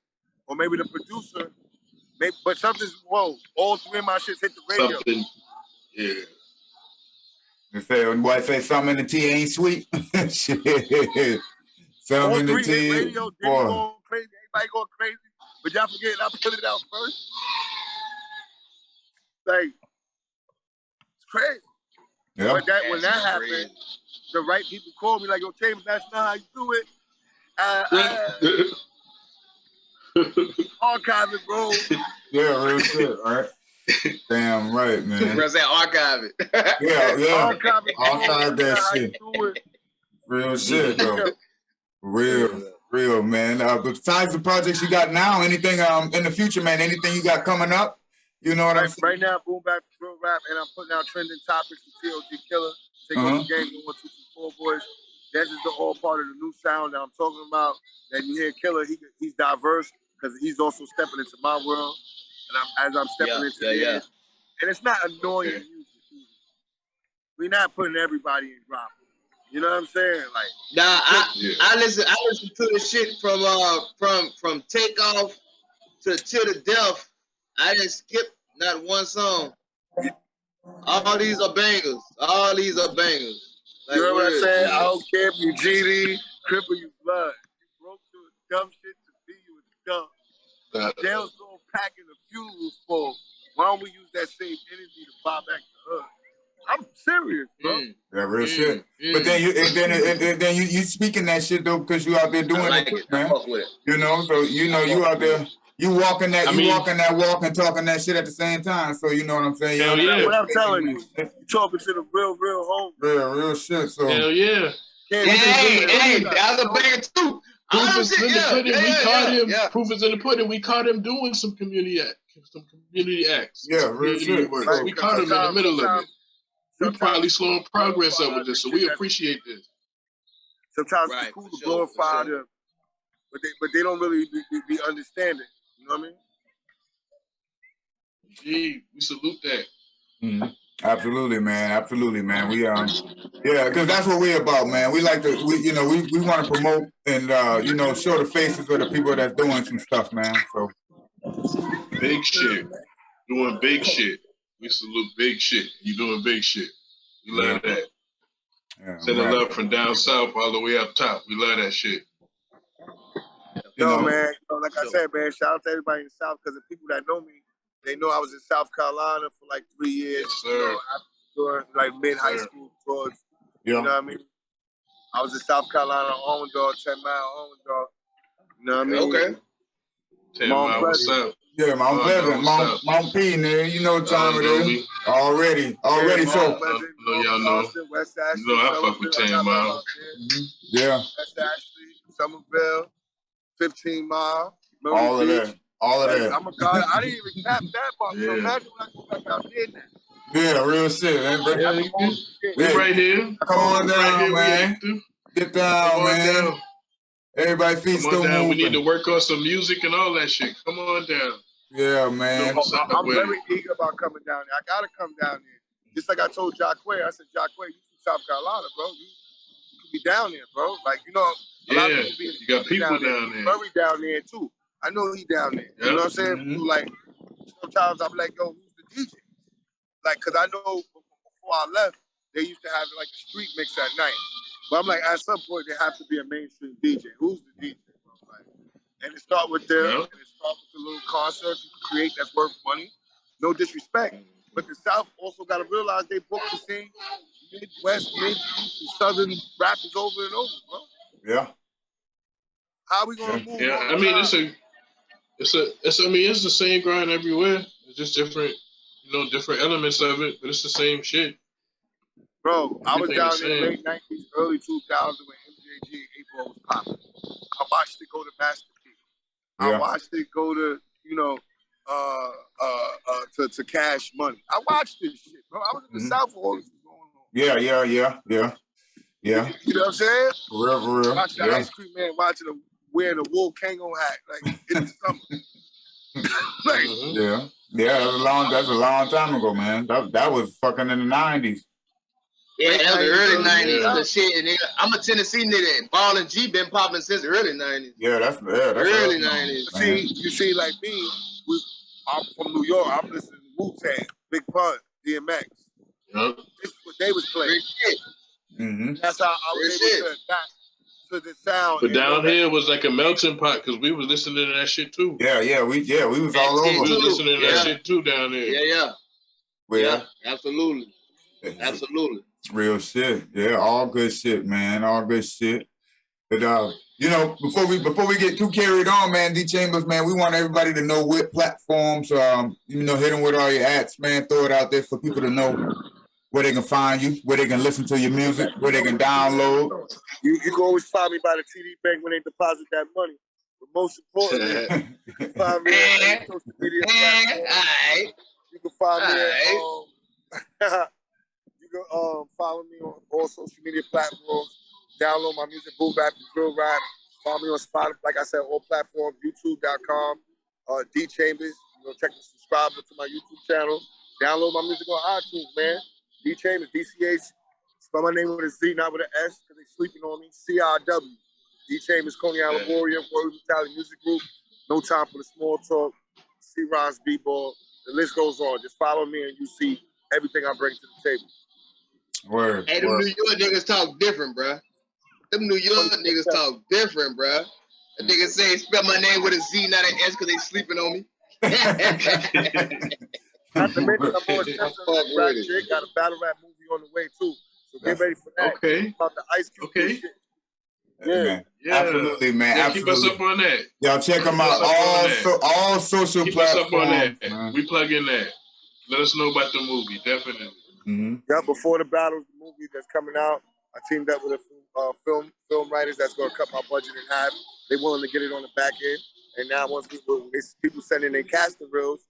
or maybe the producer, but something's all 3 of my shits hit the radio. Something, yeah. Boy, say something in the tea ain't sweet. Shit. Something in the tea. Radio, then you go crazy. everybody going crazy, but y'all forgetting I put it out first. Like, it's crazy. Yeah. But when that happened, the right people called me like, yo, James, that's not how you do it. Archive it, bro. Yeah, real shit, right? Damn right, man. Bro, say archive it. Yeah. Archive it, Archive that shit. Real shit, though. Real, man. Besides the projects you got now, anything in the future, man, anything you got coming up? You know what I'm saying? Right now, Boom Bap, Real Rap, and I'm putting out trending topics with TOG Killer, Take Over the Game, 1224 Boys. This is all part of the new sound that I'm talking about. That you hear Killer, he's diverse because he's also stepping into my world, and I'm stepping into his. And it's not annoying music. We're not putting everybody in drop. You know what I'm saying? Like, nah, I listen to the shit from Takeoff to the Death. I didn't skip not one song. All these are bangers. Like, you know what I'm saying? I don't care if you GD, Crip or you blood. You broke through dumb shit to be you with dumb. Jail's going packing the funerals full. Why don't we use that same energy to buy back the hood? I'm serious, bro. Yeah, real shit. But then you speaking that shit though because you out there doing it, man. You know, so you out there. You walking that walk and talking that shit at the same time. So you know what I'm saying? Hell yeah. What I'm telling you, you talking to the real home. Real shit. So hell yeah. Hey, that's a banger too. Proof is in the pudding. We caught him. Proof is in the pudding. We caught him doing some community acts. Yeah, real shit. We caught him in the middle of it. We probably slowing progress up with this, so we appreciate this. Sometimes it's cool to glorify them, but they don't really be understanding. You know what I mean? Gee, we salute that. Mm-hmm. Absolutely, man. We because that's what we're about, man. We like to, we want to promote and show the faces of the people that's doing some stuff, man. So big shit, doing big shit. We salute big shit. You doing big shit. We love that. Yeah, sending love from down south all the way up top. We love that shit. Man, like I said, man, shout out to everybody in the South because the people that know me, they know I was in South Carolina for like 3 years. Yes, sir. After, like mid-high school towards, you know what I mean? I was in South Carolina, Almond Dog, 10 Mile, Almond Dog. You know what I mean? Okay. 10 Mile, what's up? Yeah, Mount Pleasant, Mount P, nigga. You know what time it is. Already. Yeah, so. Y'all know. West Ashley, you know I fuck with 10 Mile. Yeah. West Ashley, Somerville, 15 Mile. All of that. I'm a god. I didn't even cap that part. So imagine when I go back out there now. Yeah, real shit, man. We right here. Come on down, man. Get down, man. Down. Everybody feet still moving. We need to work on some music and all that shit. Come on down. Yeah, man. I'm very eager about coming down there. I gotta come down there. Just like I told Jacquay, I said, Jacquay, you from South Carolina, bro. You could be down there, bro. Like, a lot of people you got people down there. Murray down there too. I know he down there. Yep. You know what I'm saying? Mm-hmm. Like, sometimes I'm like, yo, who's the DJ? Like, cause I know before I left, they used to have like a street mix at night. But I'm like, at some point, there have to be a mainstream DJ. Who's the DJ? Like, and it start with them, and it start with the little concerts you can create that's worth money. No disrespect. But the South also got to realize they book the same Midwest, Mid-East, and Southern rappers over and over, bro. Yeah. How are we gonna move? Yeah, I mean, it's the same grind everywhere. It's just different, different elements of it, but it's the same shit. Bro, I was down in the late 90s, early 2000s when MJG and 8-Ball was popping. I watched it go to Master P. I watched it go to, to Cash Money. I watched this shit, bro. I was in the South for all this was going on. Yeah. You know what I'm saying? For real. Watching the Ice Cream Man, watching him wearing a wool Kango hat, like in the summer. Yeah, that's a long time ago, man. That was fucking in the 90s. Yeah, that was the early 90s. The shit, nigga. I'm a Tennessee nigga. Ball and G been popping since the early 90s. Yeah, that's early 90s. You see, like me, I'm from New York. I'm listening to Wu-Tang, Big Pun, DMX. This is what they was playing. Mm-hmm. That's how I was able to adapt to the sound. But down here was like a melting pot because we was listening to that shit too. Yeah, we was all over. We was listening to that shit too down there. Yeah, absolutely. Absolutely. It's real shit. Yeah, all good shit, man. All good shit. But you know, before we get too carried on, man, D Chambers, man, we want everybody to know what platforms, you know, hit them with all your ads, man. Throw it out there for people to know where they can find you, where they can listen to your music, where they can download. You can always find me by the TD Bank when they deposit that money. But most importantly, you can find me on social media platforms. You can find me you can follow me on all social media platforms. Download my music, Boom Bap and Drill Rap. Follow me on Spotify, like I said, all platforms, YouTube.com, D Chambers. You know, check and subscribe to my YouTube channel. Download my music on iTunes, man. D Chambers, DCH. Spell my name with a Z, not with an S, because they sleeping on me. CRW. D Chambers, Coney Island Warrior, Warrior Mentality Music Group. No Time for the Small Talk. C. Ron's B-Ball. The list goes on. Just follow me and you see everything I bring to the table. Word. Hey, them New York niggas talk different, bruh. Them New York niggas talk different, bruh. The niggas say, spell my name with a Z, not an S, because they sleeping on me. Not to mention, I'm on rap shit. Got a battle rap movie on the way, too. So get ready for that. Okay. About the Ice Cube shit. Yeah. Absolutely, man. Yeah, absolutely. Keep us up on that. Y'all check them out. All social keep platforms. Keep us up on that. Man. We plug in that. Let us know about the movie, definitely. Yeah, before the battle, the movie that's coming out, I teamed up with a film writers that's going to cut my budget in half. They willing to get it on the back end. And now once people send in their casting reels,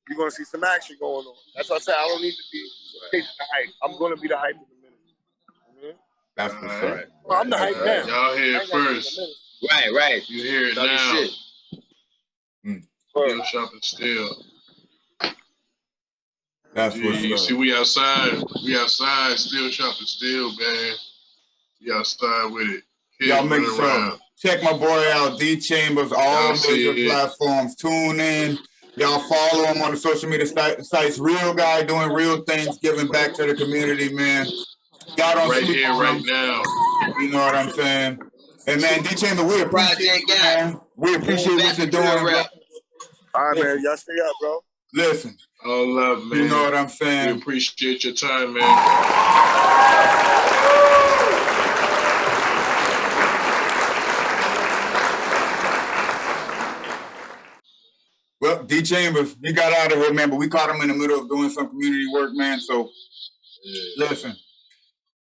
you're going to see some action going on. That's what I said. I don't need to be chasing the hype. I'm going to be the hype in a minute. That's what's up. Well, I'm the hype now. Y'all hear it first. Right. You hear it now. Still shopping still. That's what's up. You see, we outside. We outside, still shopping still, man. We outside with it. Kids y'all make sure. Check my boy out, D Chambers, all major platforms. Tune in. Y'all follow him on the social media sites. Real guy doing real things, giving back to the community, man. Y'all don't right sleep here, on right him. now. You know what I'm saying? And man, D Chambers, we appreciate you, man. We appreciate what you're doing, bro. All right, man. Y'all stay up, bro. Listen. All love, man. You know what I'm saying? We appreciate your time, man. Well, D Chambers, he got out of here, man, but we caught him in the middle of doing some community work, man. So, listen,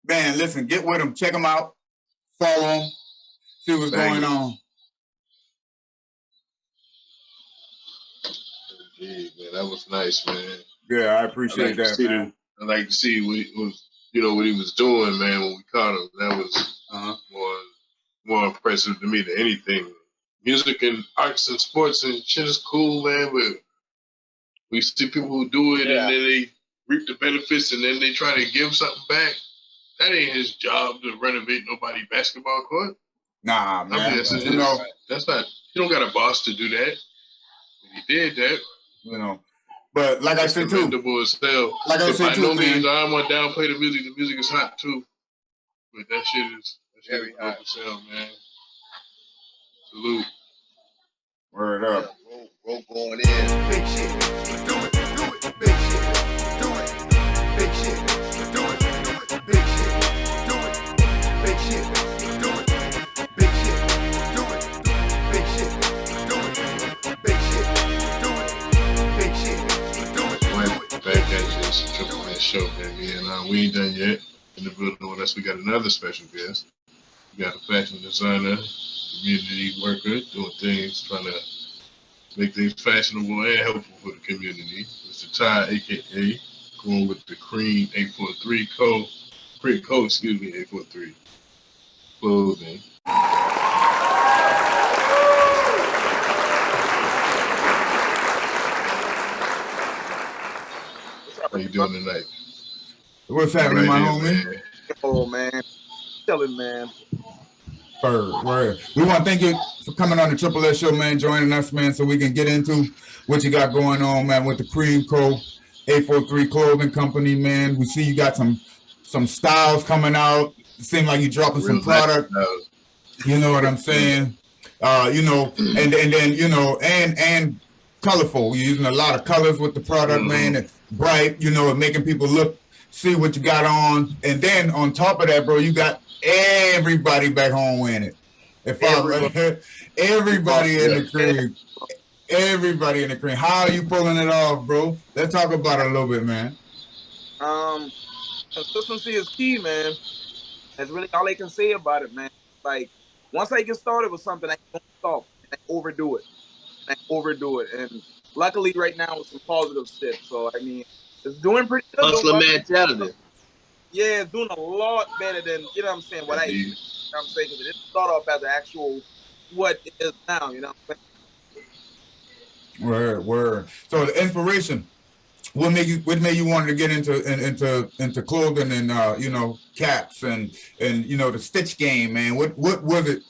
get with him. Check him out. Follow him. See what's going on. Yeah, man, that was nice, man. Yeah, I appreciate that, man. I like to see what he was doing, man, when we caught him. That was more impressive to me than anything. Music and arts and sports and shit is cool, man, but we see people who do it and then they reap the benefits and then they try to give something back. That ain't his job to renovate nobody's basketball court. Nah, man. I mean, that's not. He don't got a boss to do that. He did that. You know, but like I said too, commendable as hell. Like I said too, man. Means I don't want to downplay the music. The music is hot too, but that shit is very hot as hell, man. Salute. Word up. Roll going in. Big shit. Do it. Big shit. Do it. Big shit. Do it. Big shit. Do it. Big shit. Do it. Big shit. Do it. Big shit. Do it. Big shit. Do it. Big shit. Do it. Back at this Triple A show, baby, and we ain't done yet in the building with us. We got another special guest. We got a fashion designer, community worker, doing things, trying to make things fashionable and helpful for the community. Mr. Ty, a.k.a. going with the Cream 843 Cream Code, 843 clothing. How you doing tonight? What's happening, my homie? Oh, man. Chilling, man. Word. We want to thank you for coming on the Triple S show, man, joining us, man, so we can get into what you got going on, man, with the Cream Co. 843 Clothing Company, man. We see you got some styles coming out. It seems like you're dropping some product. You know what I'm saying? You know, and then you know, and colorful. You're using a lot of colors with the product, man. And bright, you know, and making people look, see what you got on, and then on top of that, bro, you got everybody back home wearing it. If everybody in the cream, everybody in the cream. How are you pulling it off, bro? Let's talk about it a little bit, man. Consistency is key, man. That's really all I can say about it, man. Like, once I get started with something, I don't stop and I overdo it. And I overdo it. And luckily right now with some positive shit. So I mean, it's doing pretty good. Hustler mentality. Yeah, it's doing a lot better than, you know what I'm saying, what I expected. You know what I'm saying? Because it didn't start off as an actual what it is now, you know what I'm saying? Word. So the inspiration. What made you want to get into clothing and you know, caps and you know, the stitch game, man? What was it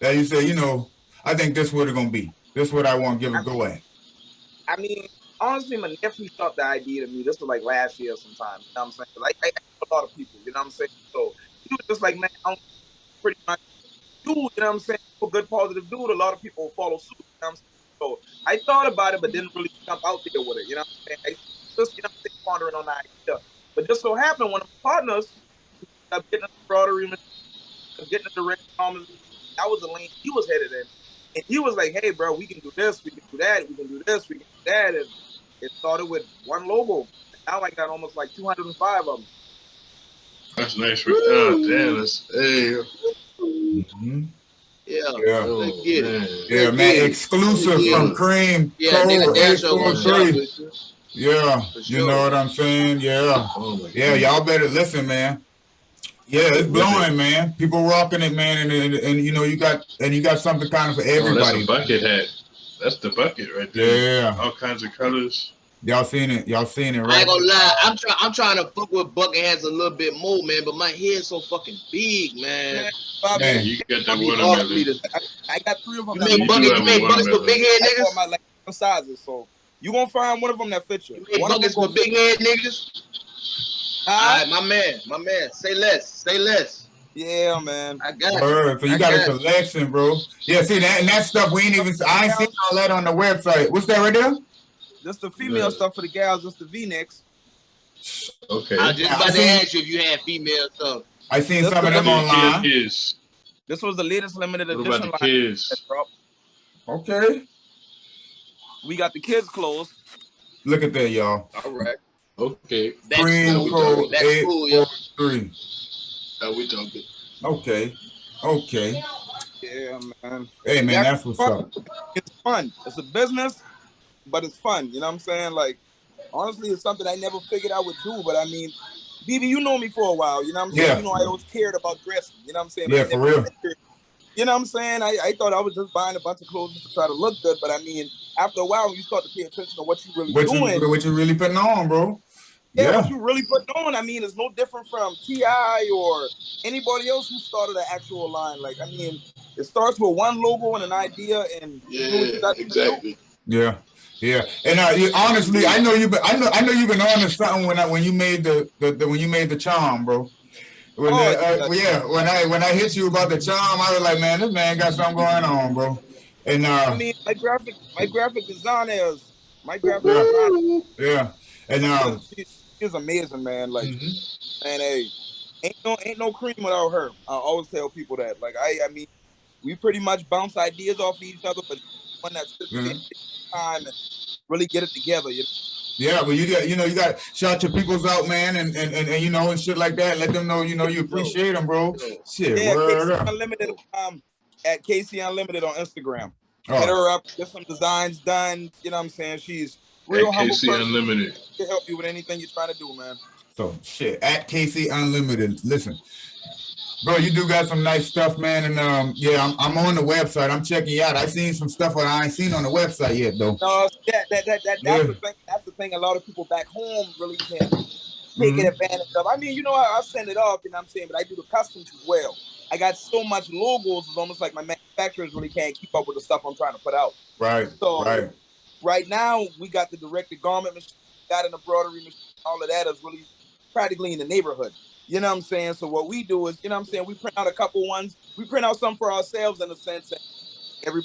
that you said, you know, I think this is what it's gonna be. This is what I want to give a go at. I mean, honestly, my nephew shot the idea to me. This was like last year sometime. You know what I'm saying? Like I a lot of people, you know what I'm saying? So he was just like, man, I'm pretty much dude, you know what I'm saying? A good positive dude. A lot of people follow suit. You know what I'm saying? So I thought about it, but didn't really jump out there with it. You know what I'm saying? Just, you know, pondering on the idea. But just so happened, one of my partners, getting the embroidery, getting the direct comments, that was the lane he was headed in. And he was like, hey, bro, we can do this, we can do that, we can do this, we can do that. And it started with one logo. Now I got almost like 205 of them. That's nice. Damn, that's, hey. Yeah, oh, get it. Yeah, man, exclusive from Cream. Yeah, nigga, that's yeah, you know what I'm saying? Yeah, yeah, y'all better listen, man. Yeah, it's blowing, man. People rocking it, man, and you know you got something kind of for everybody. Oh, that's a bucket hat. That's the bucket right there. Yeah, all kinds of colors. Y'all seen it, right? I ain't gonna lie, I'm trying to fuck with bucket hats a little bit more, man. But my head's so fucking big, man. Man, you got that watermelon. I got 3 of them. You make buckets for big head niggas. My like sizes, so you gonna find one of them that fit you. You make buckets for big head niggas. All right, my man, say less. Yeah, man. I got it. So you got a collection, bro. Yeah, see that and that stuff we ain't even. I ain't seen all that on the website. What's that right there? Just the female stuff for the gals, just the V-necks. Okay. I was just about to ask you if you had female stuff. I seen some of them online. This was the latest limited edition line. Okay. We got the kids' clothes. Look at that, y'all. All right. Okay. That's cool. That's cool, yo. 3. We talking. Okay. Yeah, man. Hey, man, that's what's up. It's fun. It's a business, but it's fun. You know what I'm saying? Like, honestly, it's something I never figured I would do. But I mean, BB, you know me for a while. You know what I'm saying? Yeah. You know, I always cared about dressing. You know what I'm saying? Yeah, for real. You know what I'm saying? I thought I was just buying a bunch of clothes to try to look good. But I mean, after a while, when you start to pay attention to what you really doing. What you really putting on, bro. Yeah, what you really putting on, I mean, it's no different from T.I. or anybody else who started an actual line. Like, I mean, it starts with one logo and an idea, and exactly. Yeah, and honestly, I know you've been on to something when you made the charm, bro. When I hit you about the charm, I was like, man, this man got something going on, bro. And I mean, my graphic designer. Yeah, and she's amazing, man. Like, and hey, ain't no cream without her. I always tell people that. Like, I mean, we pretty much bounce ideas off of each other, but one that sits time and really get it together. You know? Yeah, but you got shout your peoples out, man, and you know, and shit like that. Let them know, you know, you appreciate them, bro. Shit, yeah, word KC up. Unlimited, at KC Unlimited on Instagram. Hit her up, get some designs done. You know what I'm saying? She's real humble KC person. Unlimited. To help you with anything you're trying to do, man. So shit, at KC Unlimited. Listen, bro, you do got some nice stuff, man, and yeah, I'm on the website. I'm checking you out. I seen some stuff that I ain't seen on the website yet, though. No, that's the thing. That's the thing. A lot of people back home really can't take advantage of. I mean, you know, I send it off, you know what I'm saying, but I do the customs as well. I got so much logos, it's almost like my manufacturers really can't keep up with the stuff I'm trying to put out. Right. So right now we got the directed garment machine, got an embroidery machine, all of that is really practically in the neighborhood. You know what I'm saying? So what we do is, you know what I'm saying, we print out a couple ones. We print out some for ourselves in a sense. And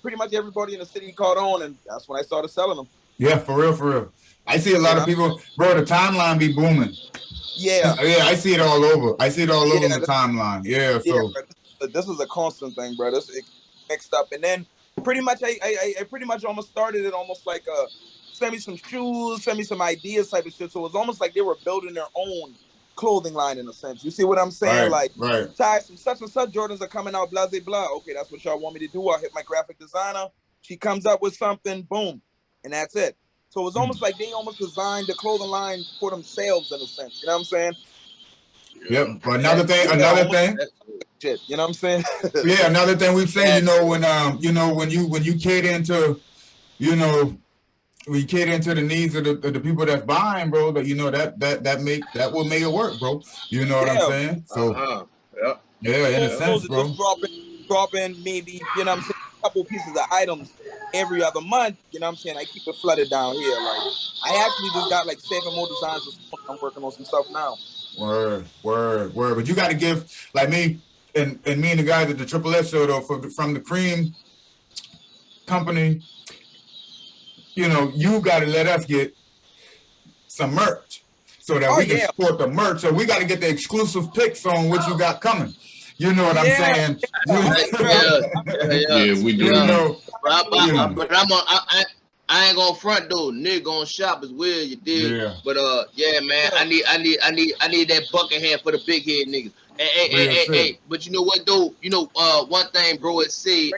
pretty much everybody in the city caught on, and that's when I started selling them. Yeah, for real, for real. I see a lot of people, bro. The timeline be booming. Yeah, yeah, I see it all over. I see it all over the timeline. Yeah, so this is a constant thing, bro. This it mixed up, and then pretty much I pretty much almost started it almost like send me some shoes, send me some ideas type of shit. So it was almost like they were building their own clothing line in a sense. You see what I'm saying? Right. Ty, some such and such Jordans are coming out, blah, blah, blah. Okay, that's what y'all want me to do. I'll hit my graphic designer. She comes up with something, boom, and that's it. So it was almost like they almost designed the clothing line for themselves in a sense. You know what I'm saying? Yep. But another thing. Shit, you know what I'm saying? Yeah, another thing we've seen, when you cater into, we cater into the needs of the people that's buying, bro, that that will make it work, bro. You know what I'm saying? So yeah, in a sense, bro. Just dropping maybe, you know what I'm saying, a couple pieces of items every other month, you know what I'm saying? I keep it flooded down here. Like I actually just got like 7 more designs. I'm working on some stuff now. Word. But you got to give, like me and me and the guys at the Triple S show, though, from the Cream Company, you got to let us get some merch so that we can support the merch. So we got to get the exclusive picks on what you got coming. You know what I'm saying? Yeah, we do. But I ain't gonna front though. Nigga gonna shop as well, you dig? Yeah. But man, I need that bucket hand for the big head niggas. Hey. But you know what though? One thing bro had said,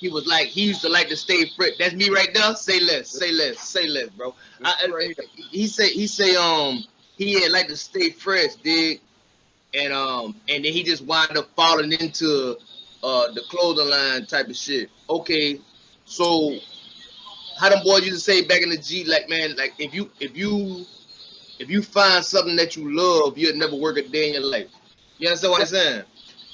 he was like, he used to like to stay fresh. That's me right there. Say less, bro. He had like to stay fresh, dig? And then he just wound up falling into the clothing line type of shit. Okay, so how them boys used to say back in the G, like, man, like if you find something that you love, you'll never work a day in your life. You understand what I'm saying?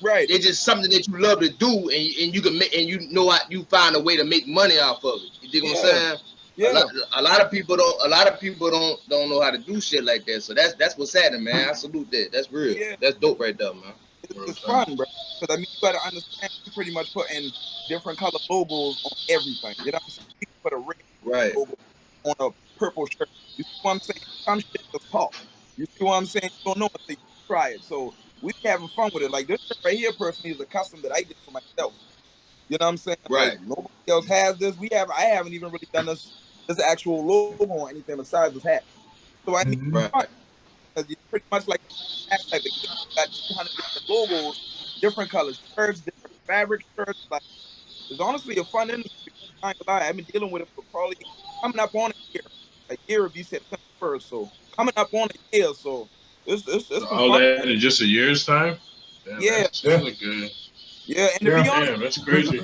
Right. It's just something that you love to do, and you can make, and you find a way to make money off of it. You dig what I'm saying? Yeah. A lot of people don't know how to do shit like that. So that's what's happening, man. I salute that. That's real. Yeah. That's dope right there, man. It's fun, bro. Because I mean, you gotta understand, you pretty much putting different color logos on everything. You know what I'm saying? You put a red logo on a purple shirt. You see what I'm saying? Some shit just pop. You see what I'm saying? You don't know until you try it. So we having fun with it. Like this shirt right here, personally, is a custom that I did for myself. You know what I'm saying? Right. Like nobody else has this. I haven't even really done this actual logo or anything besides this hat. So I mean, because it's pretty much like that type of thing. You got 200 different logos, different colors, shirts, different fabric shirts. Like it's honestly a fun industry. I ain't gonna lie. I've been dealing with it for probably coming up on a year. A year will be September 1st, so coming up on a year. So it's all fun, that man. in just a year's time. Damn, yeah, that's really good. Yeah, and to be honest, damn, that's crazy.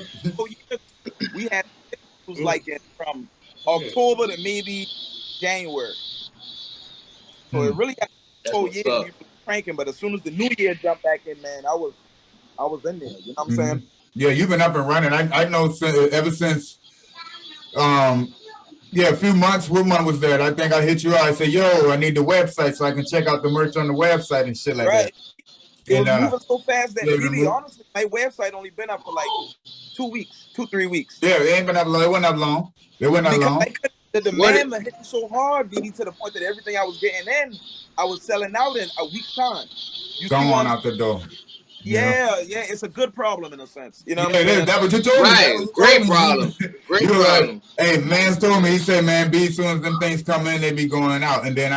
We had was like it from October to maybe January. So it really got whole year we were cranking, but as soon as the new year jumped back in, man, I was in there. You know what I'm saying? Yeah, you've been up and running. I know ever since a few months. What month was that? I think I hit you out. I said, yo, I need the website so I can check out the merch on the website and shit like that. It was moving so fast that BB, honestly, my website only been up for like 2 weeks, 2-3 weeks. Yeah, it ain't been up long. It wasn't up long. The demand hit so hard, BB, to the point that everything I was getting in, I was selling out in a week's time. Going out the door. Yeah, it's a good problem in a sense. You know what I'm saying? That's what you told me. Right, great problem. Great problem. Like, hey, man's told me, he said, man, B, as soon as them things come in, they be going out. And then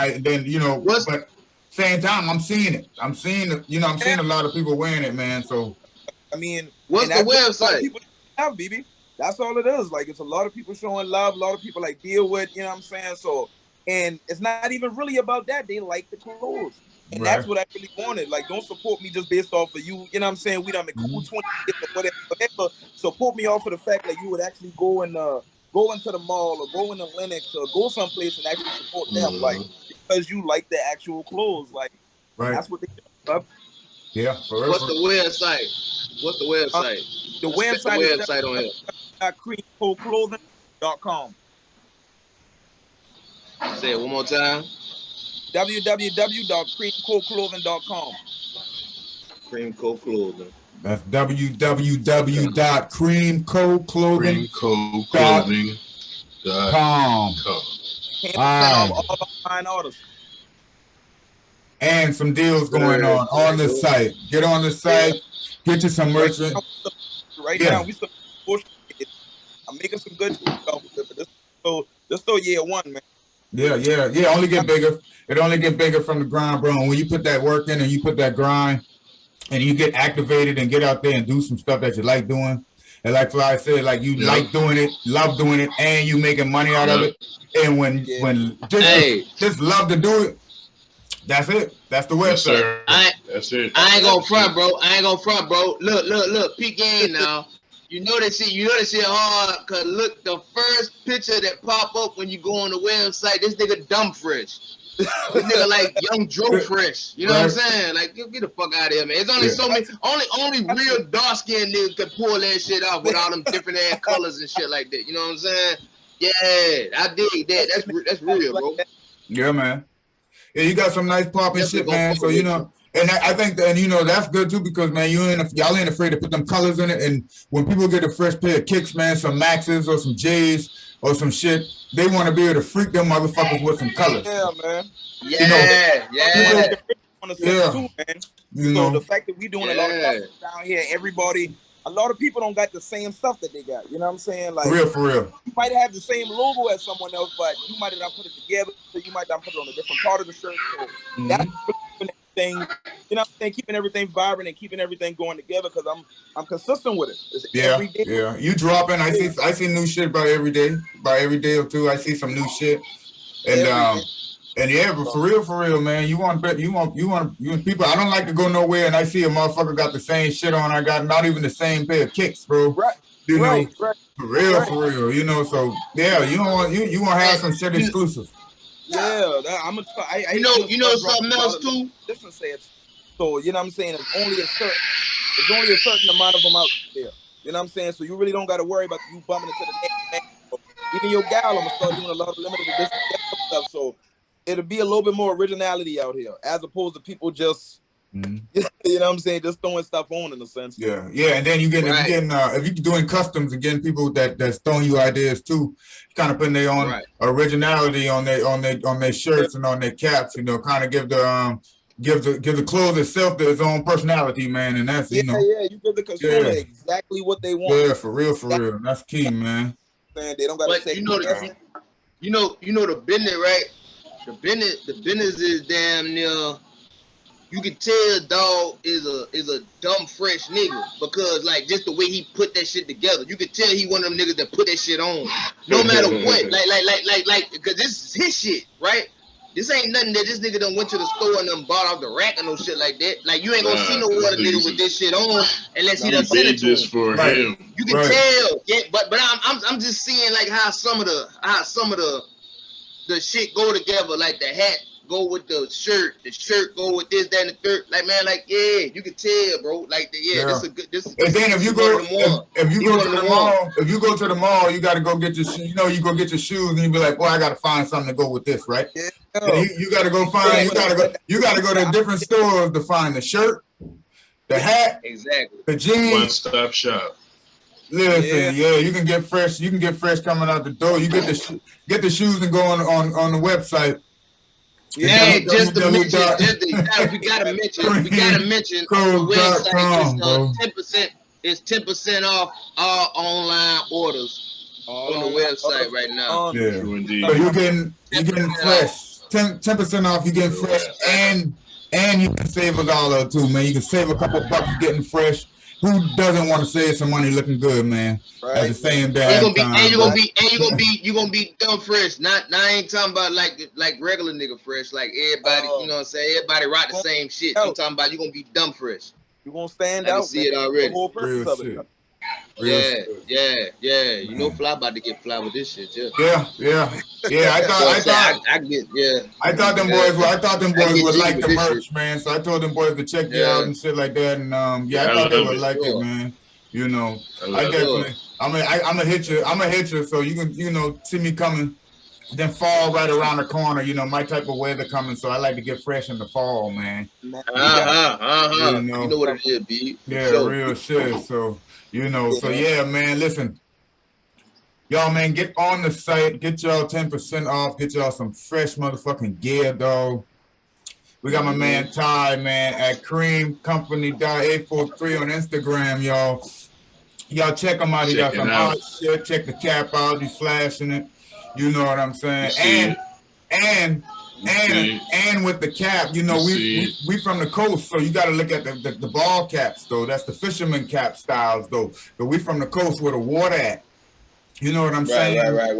but same time, I'm seeing it. I'm seeing a lot of people wearing it, man. So I mean, what's the website? People have, BB. That's all it is. Like, it's a lot of people showing love, a lot of people like deal with, you know what I'm saying? So, and it's not even really about that. They like the clothes. And that's what I really wanted. Like, don't support me just based off of you. You know what I'm saying? We done been cool 20 years or whatever. Support me off of the fact that you would actually go into the mall or go into Lenox or go someplace and actually support them. Like, because you like the actual clothes. Like, that's what they do. Yeah. What's the website? The website on here. creamcodeclothing.com. Say it one more time. www.creamcoclothing.com. Cream Coat Clothing. That's www.creamcoclothing.com. All our fine orders. And some deals going on the site. Get on the site. Get you some merch. Right now, we still pushing it. I'm making some good stuff with it, but this still year one, man. Yeah. Only get bigger. It only get bigger from the grind, bro. And when you put that work in and you put that grind and you get activated and get out there and do some stuff that you like doing. And like Fly said, like you like doing it, love doing it, and you making money out of it. And when just love to do it, that's it. That's the website. That's it. I ain't gonna front, bro. Look. Peek game now. You know that shit hard. Cause look, the first picture that pop up when you go on the website, this nigga dumb fresh. This nigga like young Joe fresh. You know what I'm saying? Like, get the fuck out of here, man. It's only so many. Only real dark skinned niggas can pull that shit off with all them different ass colors and shit like that. You know what I'm saying? Yeah, I dig that. That's real, bro. Yeah, man. Yeah, you got some nice popping shit, man. So you know. And I think that, and you know, that's good too, because man, y'all ain't afraid to put them colors in it. And when people get a fresh pair of kicks, man, some Maxes or some J's or some shit, they want to be able to freak them motherfuckers with some colors. Yeah, man. Yeah. Too, man. You know, the fact that we doing a lot of stuff down here, a lot of people don't got the same stuff that they got. You know what I'm saying? Like, for real. You might have the same logo as someone else, but you might have not put it together. So you might not put it on a different part of the shirt. So that's thing, you know what I'm saying, keeping everything vibrant and keeping everything going together, because I'm consistent with it. It's every day. Yeah. You dropping, I see new shit about every day or two. I see some new shit. And but for real, man, you want people. I don't like to go nowhere and I see a motherfucker got the same shit on. I got not even the same pair of kicks, bro. Right. You know, for real. You know, so yeah, you want to have some shit exclusive. Yeah, you know something else too. Different sets. So you know what I'm saying. There's only a certain amount of them out there. You know what I'm saying. So you really don't got to worry about you bumping into the next. Even your gal, I'm gonna start doing a lot of limited edition stuff. So it'll be a little bit more originality out here, as opposed to people just, you know what I'm saying, just throwing stuff on in a sense. Yeah. And then if you're doing customs, again, people that's throwing you ideas too, kind of putting their own originality on their shirts and on their caps. You know, kind of give the clothes itself its own personality, man. And that's you give the consumer exactly what they want. Yeah, for real. That's key, man. Man, they don't gotta say. You know the business, right? The business is damn near. You can tell dog is a dumb fresh nigga, because like just the way he put that shit together, you can tell he one of them niggas that put that shit on, no matter what. Like, because this is his shit, right? This ain't nothing that this nigga done went to the store and done bought off the rack or no shit like that. Like, you ain't gonna see no other nigga with this shit on unless he done sent it to him. For him. You can tell, but I'm just seeing like how some of the shit go together, like the hat go with the shirt go with this, that, and the third. Like, man, like, yeah, you can tell, bro. Like, this is a good. And then if you go to the mall, you got to go get your shoes. You know, you go get your shoes, and you be like, boy, I got to find something to go with this, right? Yeah. You got to go find. You got to go to different stores to find the shirt, the hat, the jeans. One-stop shop. Listen, you can get fresh. You can get fresh coming out the door. You get the shoes and go on the website. Yeah, just to mention, we gotta mention on the website. It's 10% off all online orders on the website right now. Yeah, so you're getting fresh. 10% off. You're getting fresh, and you can save $1 or $2, man. You can save a couple bucks getting fresh. Who doesn't want to save some money looking good, man? Right. At the same damn time. And you're gonna be dumb fresh. I ain't talking about like regular nigga fresh. Like everybody, you know what I'm saying? Everybody rock the same shit. I'm talking about you gonna be dumb fresh. You gonna stand out. I see it already. The whole purpose of it. Yeah. You know, Fly about to get fly with this shit. Yeah. I thought them boys would like the merch, man. So I told them boys to check you out and shit like that. And I thought they would like it, man. You know, I'm gonna hit you. So you can, see me coming then fall right around the corner. You know, my type of weather coming, so I like to get fresh in the fall, man. Man, You You know, know what it is, B. For yeah, sure. real shit. So you know, so Yeah. yeah, man. Listen, y'all, man, get on the site, get y'all 10% off, get y'all some fresh motherfucking gear, though. We got my man Ty, man, at creamcompany.843 on Instagram, y'all. Y'all check him out. He got Check it some out. hot shit. Check the cap out. He's flashing it. You know what I'm saying? You see it. And with the cap, you know, we from the coast, so you got to look at the ball caps, though. That's the fisherman cap styles, though. But we from the coast where the water at. You know what I'm saying? Right.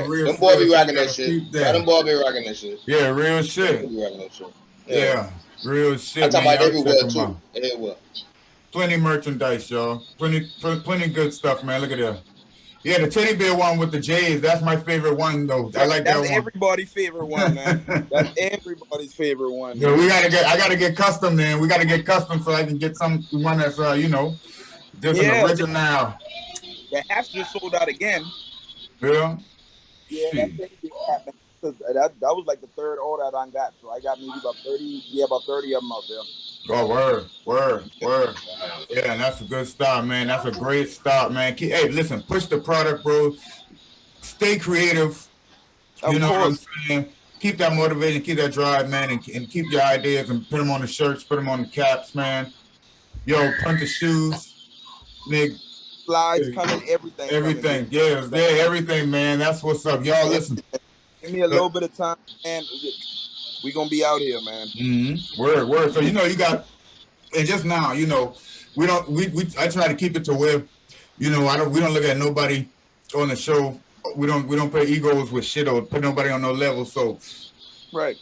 Real Them boy be so rocking you that gotta shit. keep Yeah, that. them boy be rocking that shit. Yeah, real Them shit. boy be rocking that shit. Yeah, real I shit, talk man. about Y'all everywhere check them too. out. Everywhere. Plenty merchandise, y'all. Plenty good stuff, man. Look at that. Yeah, the teddy bear one with the J's. That's my favorite one, though. I like that That's one. everybody's favorite one, man. That's everybody's favorite one. Yeah, I gotta get custom, then. We gotta get custom so I can get one that's you know, just an original. The hats just sold out again. Yeah. Yeah, that teddy bear hat, man. That was like the third order that I got. So I got maybe about 30 of them out there. Oh, word. Yeah, and that's a good start, man. That's a great start, man. Hey, listen, push the product, bro. Stay creative. You know what I'm saying? Keep that motivation, keep that drive, man, and keep your ideas and put them on the shirts, put them on the caps, man. Yo, print the shoes, Nick. Slides coming, everything. Everything, everything, man. That's what's up, y'all. Listen, give me a little bit of time, man. We gonna be out here, man. Word. So you know, you got, and just now, you know, I try to keep it to where, you know, we don't look at nobody on the show. We don't put egos with shit or put nobody on no level. So, right.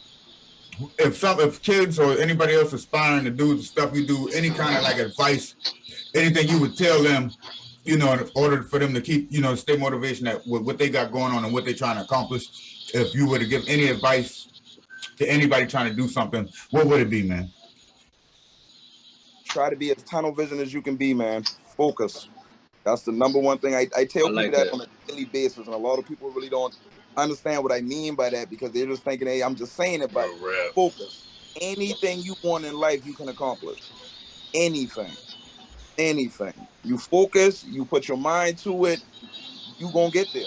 If kids or anybody else aspiring to do the stuff you do, any kind of like advice, anything you would tell them, you know, in order for them to keep, you know, stay motivation at what they got going on and what they're trying to accomplish, if you were to give any advice to anybody trying to do something, what would it be, man? Try to be as tunnel vision as you can be, man. Focus. That's the number one thing. I tell people that on a daily basis, and a lot of people really don't understand what I mean by that because they're just thinking, hey, I'm just saying it, but focus. Anything you want in life, you can accomplish. Anything. You focus, you put your mind to it, you gonna get there.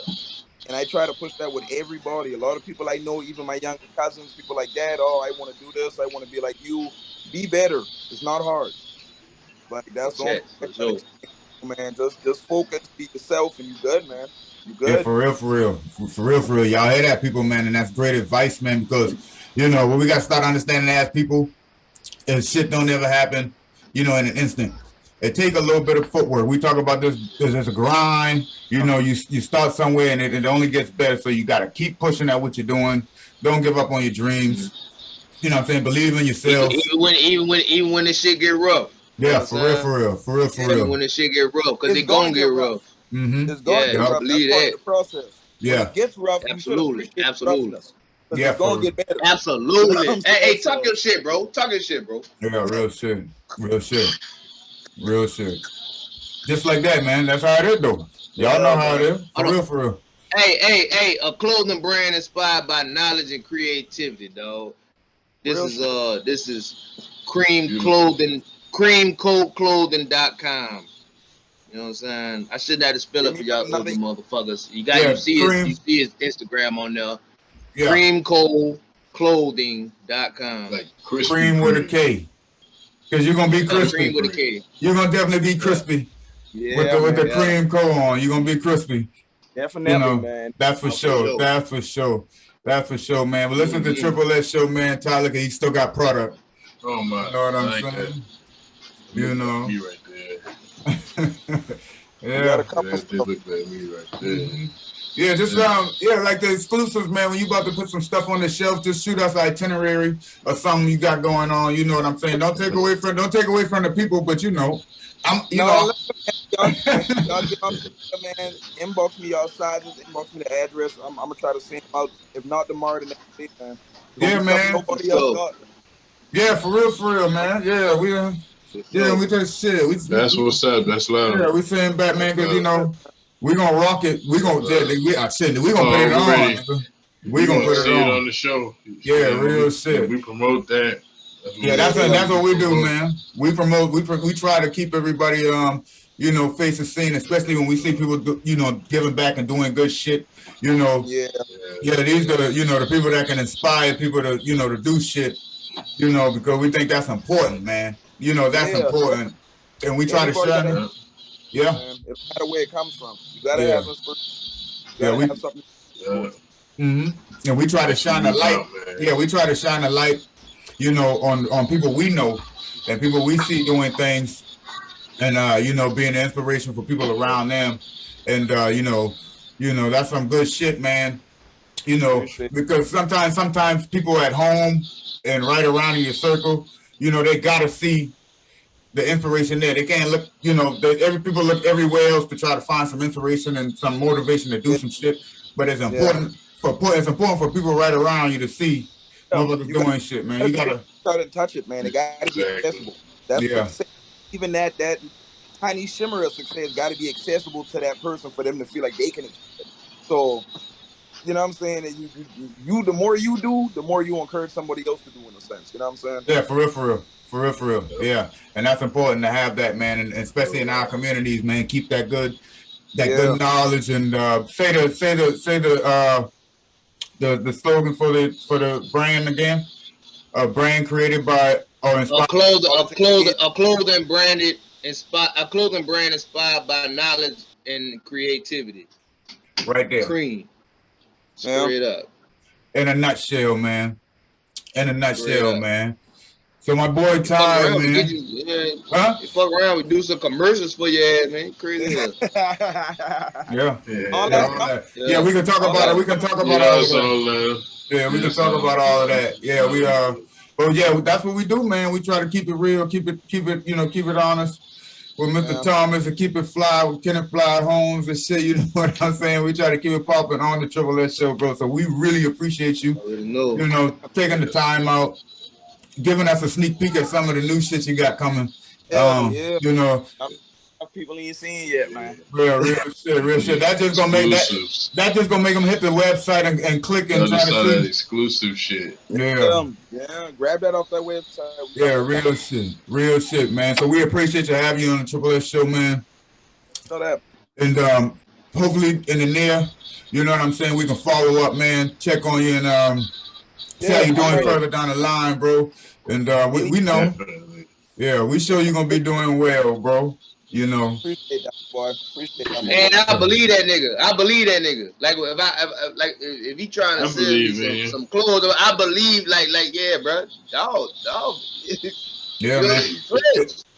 And I try to push that with everybody. A lot of people I know, even my younger cousins, people like that, oh, I want to do this, I want to be like you. Be better. It's not hard. Like that's all, man. Just focus, be yourself, and you good, man. You good. Yeah, for real. Y'all hear that, people, man, and that's great advice, man. Because you know what we got to start understanding as people is shit don't ever happen, you know, in an instant. It take a little bit of footwork. We talk about this. There's a grind. You know, you start somewhere and it only gets better. So you got to keep pushing at what you're doing. Don't give up on your dreams. You know what I'm saying? Believe in yourself. Even when the shit get rough. Yeah, for real. Even when the shit get rough, because it's gonna get rough. It's gonna get rough. That's part of the process. Yeah. When it gets rough, absolutely. Yeah, it's gonna get better. Absolutely. You know hey, talk your shit, bro. Yeah, real shit. Just like that, man. That's how it is, though. Y'all know how it is. For real. Hey, a clothing brand inspired by knowledge and creativity, dog. This is creamcoldclothing.com. You know what I'm saying? I shouldn't have to spell it for y'all ugly motherfuckers. You see his Instagram on there. Yeah. creamcoldclothing.com. Like cream with a K. Because you're gonna be crispy. Cream with a K. You're gonna definitely be crispy. Yeah, with the cream coat on, you're gonna be crispy. Definitely, you know, man. That's for sure. That's for sure, man. But listen to Triple S show, man. Tyler, he still got product. Oh my! You know what I'm saying? You know. Me right there. Yeah. That look like me right there. Yeah, just like the exclusives, man. When you about to put some stuff on the shelf, just shoot us an itinerary or something you got going on. You know what I'm saying? Don't take away from the people, but you know, y'all get on, man. Inbox me y'all sizes, inbox me the address. I'm gonna try to send them out. If not tomorrow, the next day, man. Yeah, man. Nobody else got. Yeah, for real, man. Yeah, we just shit. That's what's up. That's love. Yeah, we saying back, man, because you know, We gonna rock it. We gonna put it on. Nigga. We gonna put it see on. It on the show. Yeah, real shit. We promote that. That's what we do, man. We promote. We try to keep everybody faces seen, especially when we see people giving back and doing good shit. These are the people that can inspire people to to do shit. Because we think that's important, man. That's important, and we try to shine it. Yeah, man. It doesn't matter where it comes from. You gotta have inspiration. You gotta have something. And we try to shine a light. We try to shine a light. On people we know and people we see doing things, and being an inspiration for people around them, and that's some good shit, man. Because sometimes people at home and right around in your circle, they gotta see the inspiration there. They can't look, people look everywhere else to try to find some inspiration and some motivation to do some shit. But it's important for people right around you to see motherfuckers doing shit, man. You gotta touch it, man. It gotta be accessible. That's even that tiny shimmer of success got to be accessible to that person for them to feel like they can achieve it. So, you know what I'm saying? And you the more you do, the more you encourage somebody else to do, in a sense. You know what I'm saying? Yeah, for real. Yeah, and that's important to have that, man, and especially in our communities, man. Keep that good knowledge, and say the slogan for the brand again. A brand created by a clothing brand inspired by knowledge and creativity. Right there. Cream. Straight up. In a nutshell, man. So my boy Ty, man. You fuck around, we do some commercials for your ass, man. Crazy. All that. Yeah, we can talk about it. We can talk about all of that. Yeah, we can talk about all of that. Yeah, we but yeah, that's what we do, man. We try to keep it real, keep it honest with Mr. Thomas, and keep it fly with Kenneth Fly Holmes and shit. You know what I'm saying? We try to keep it popping on the Triple S show, bro. So we really appreciate you. Taking the time out, giving us a sneak peek at some of the new shit you got coming. People ain't seen yet, man. Real shit. That just gonna make them hit the website and click and try to see that exclusive shit. Yeah, grab that off that website. Yeah, real shit, man. So we appreciate you having you on the Triple S show, man. So that. And hopefully in the near, you know what I'm saying, we can follow up, man. Check on you and see how you doing further down the line, bro. And we know. Definitely. Yeah, we sure you're gonna be doing well, bro. Appreciate that, boy. And I believe that nigga. Like if he trying to sell me some clothes, I believe yeah, bro. Dog. Yeah, man.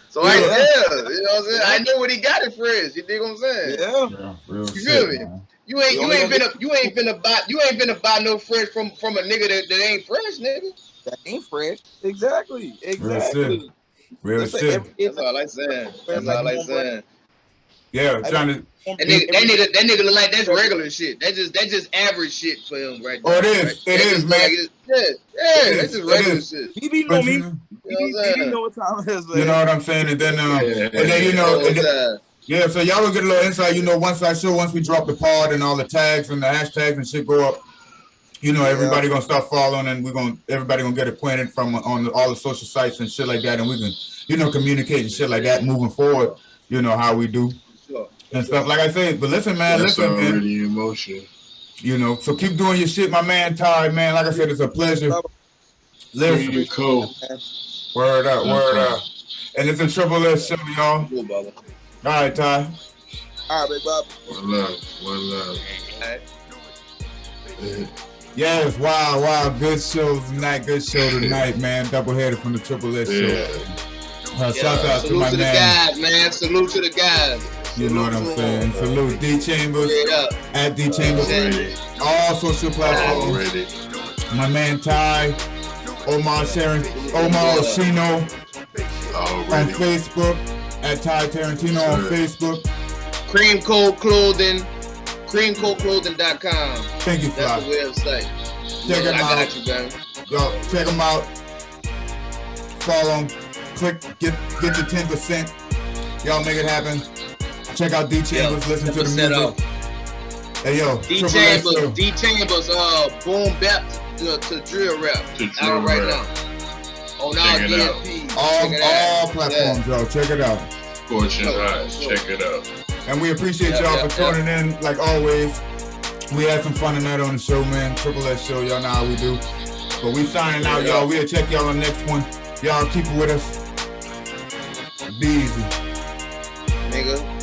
So I tell, you know what I'm saying? I know what he got it fresh. You dig what I'm saying? Yeah. You feel me? Man. You ain't finna buy no fresh from a nigga that ain't fresh, nigga. That ain't fresh. Exactly. Real shit. That's all I saying. Yeah, trying to. That nigga look like that's regular shit. That's just average shit for him right there. Oh, it is. It is, man. That's just regular shit. He know me. He know what time it is. You know what I'm saying? And then so y'all will get a little insight. Once we drop the pod and all the tags and the hashtags and shit go up. Everybody gonna start following, and everybody gonna get acquainted from on all the social sites and shit like that, and we can, communicate and shit like that moving forward. How we do and stuff. Like I said, but listen, man, that's already in motion. So keep doing your shit, my man Ty, man. Like I said, it's a pleasure. Listen, cool. Word up. And it's a Triple S show, y'all. Cool, brother. All right, Ty. All right, big Bob. One love. Yes, wow. Good show tonight, man. Doubleheader from the Triple S show. Shout out to my man. Salute to the guys. You know what I'm saying? Salute D Chambers at D Chambers. All social platforms. My man Ty, Omar Oshino on Facebook, at Ty Tarantino on Facebook. Cream Cold Clothing. creamcoldclothing.com. Thank you, Fly. That's the website. Check them out. Got you, man. Yo, check them out. Follow them. Click, get your 10%. Y'all make it happen. Check out D Chambers. Listen to the music. Hey yo, D Chambers, boom bap to drill rap. Out right now. On all DSPs. All platforms, yo. Check it out. Fortune High. Check it out. And we appreciate y'all for tuning in, like always. We had some fun tonight on the show, man. Triple S show, y'all know how we do. But we signing out, y'all. We'll check y'all on the next one. Y'all keep it with us. Be easy. Nigga.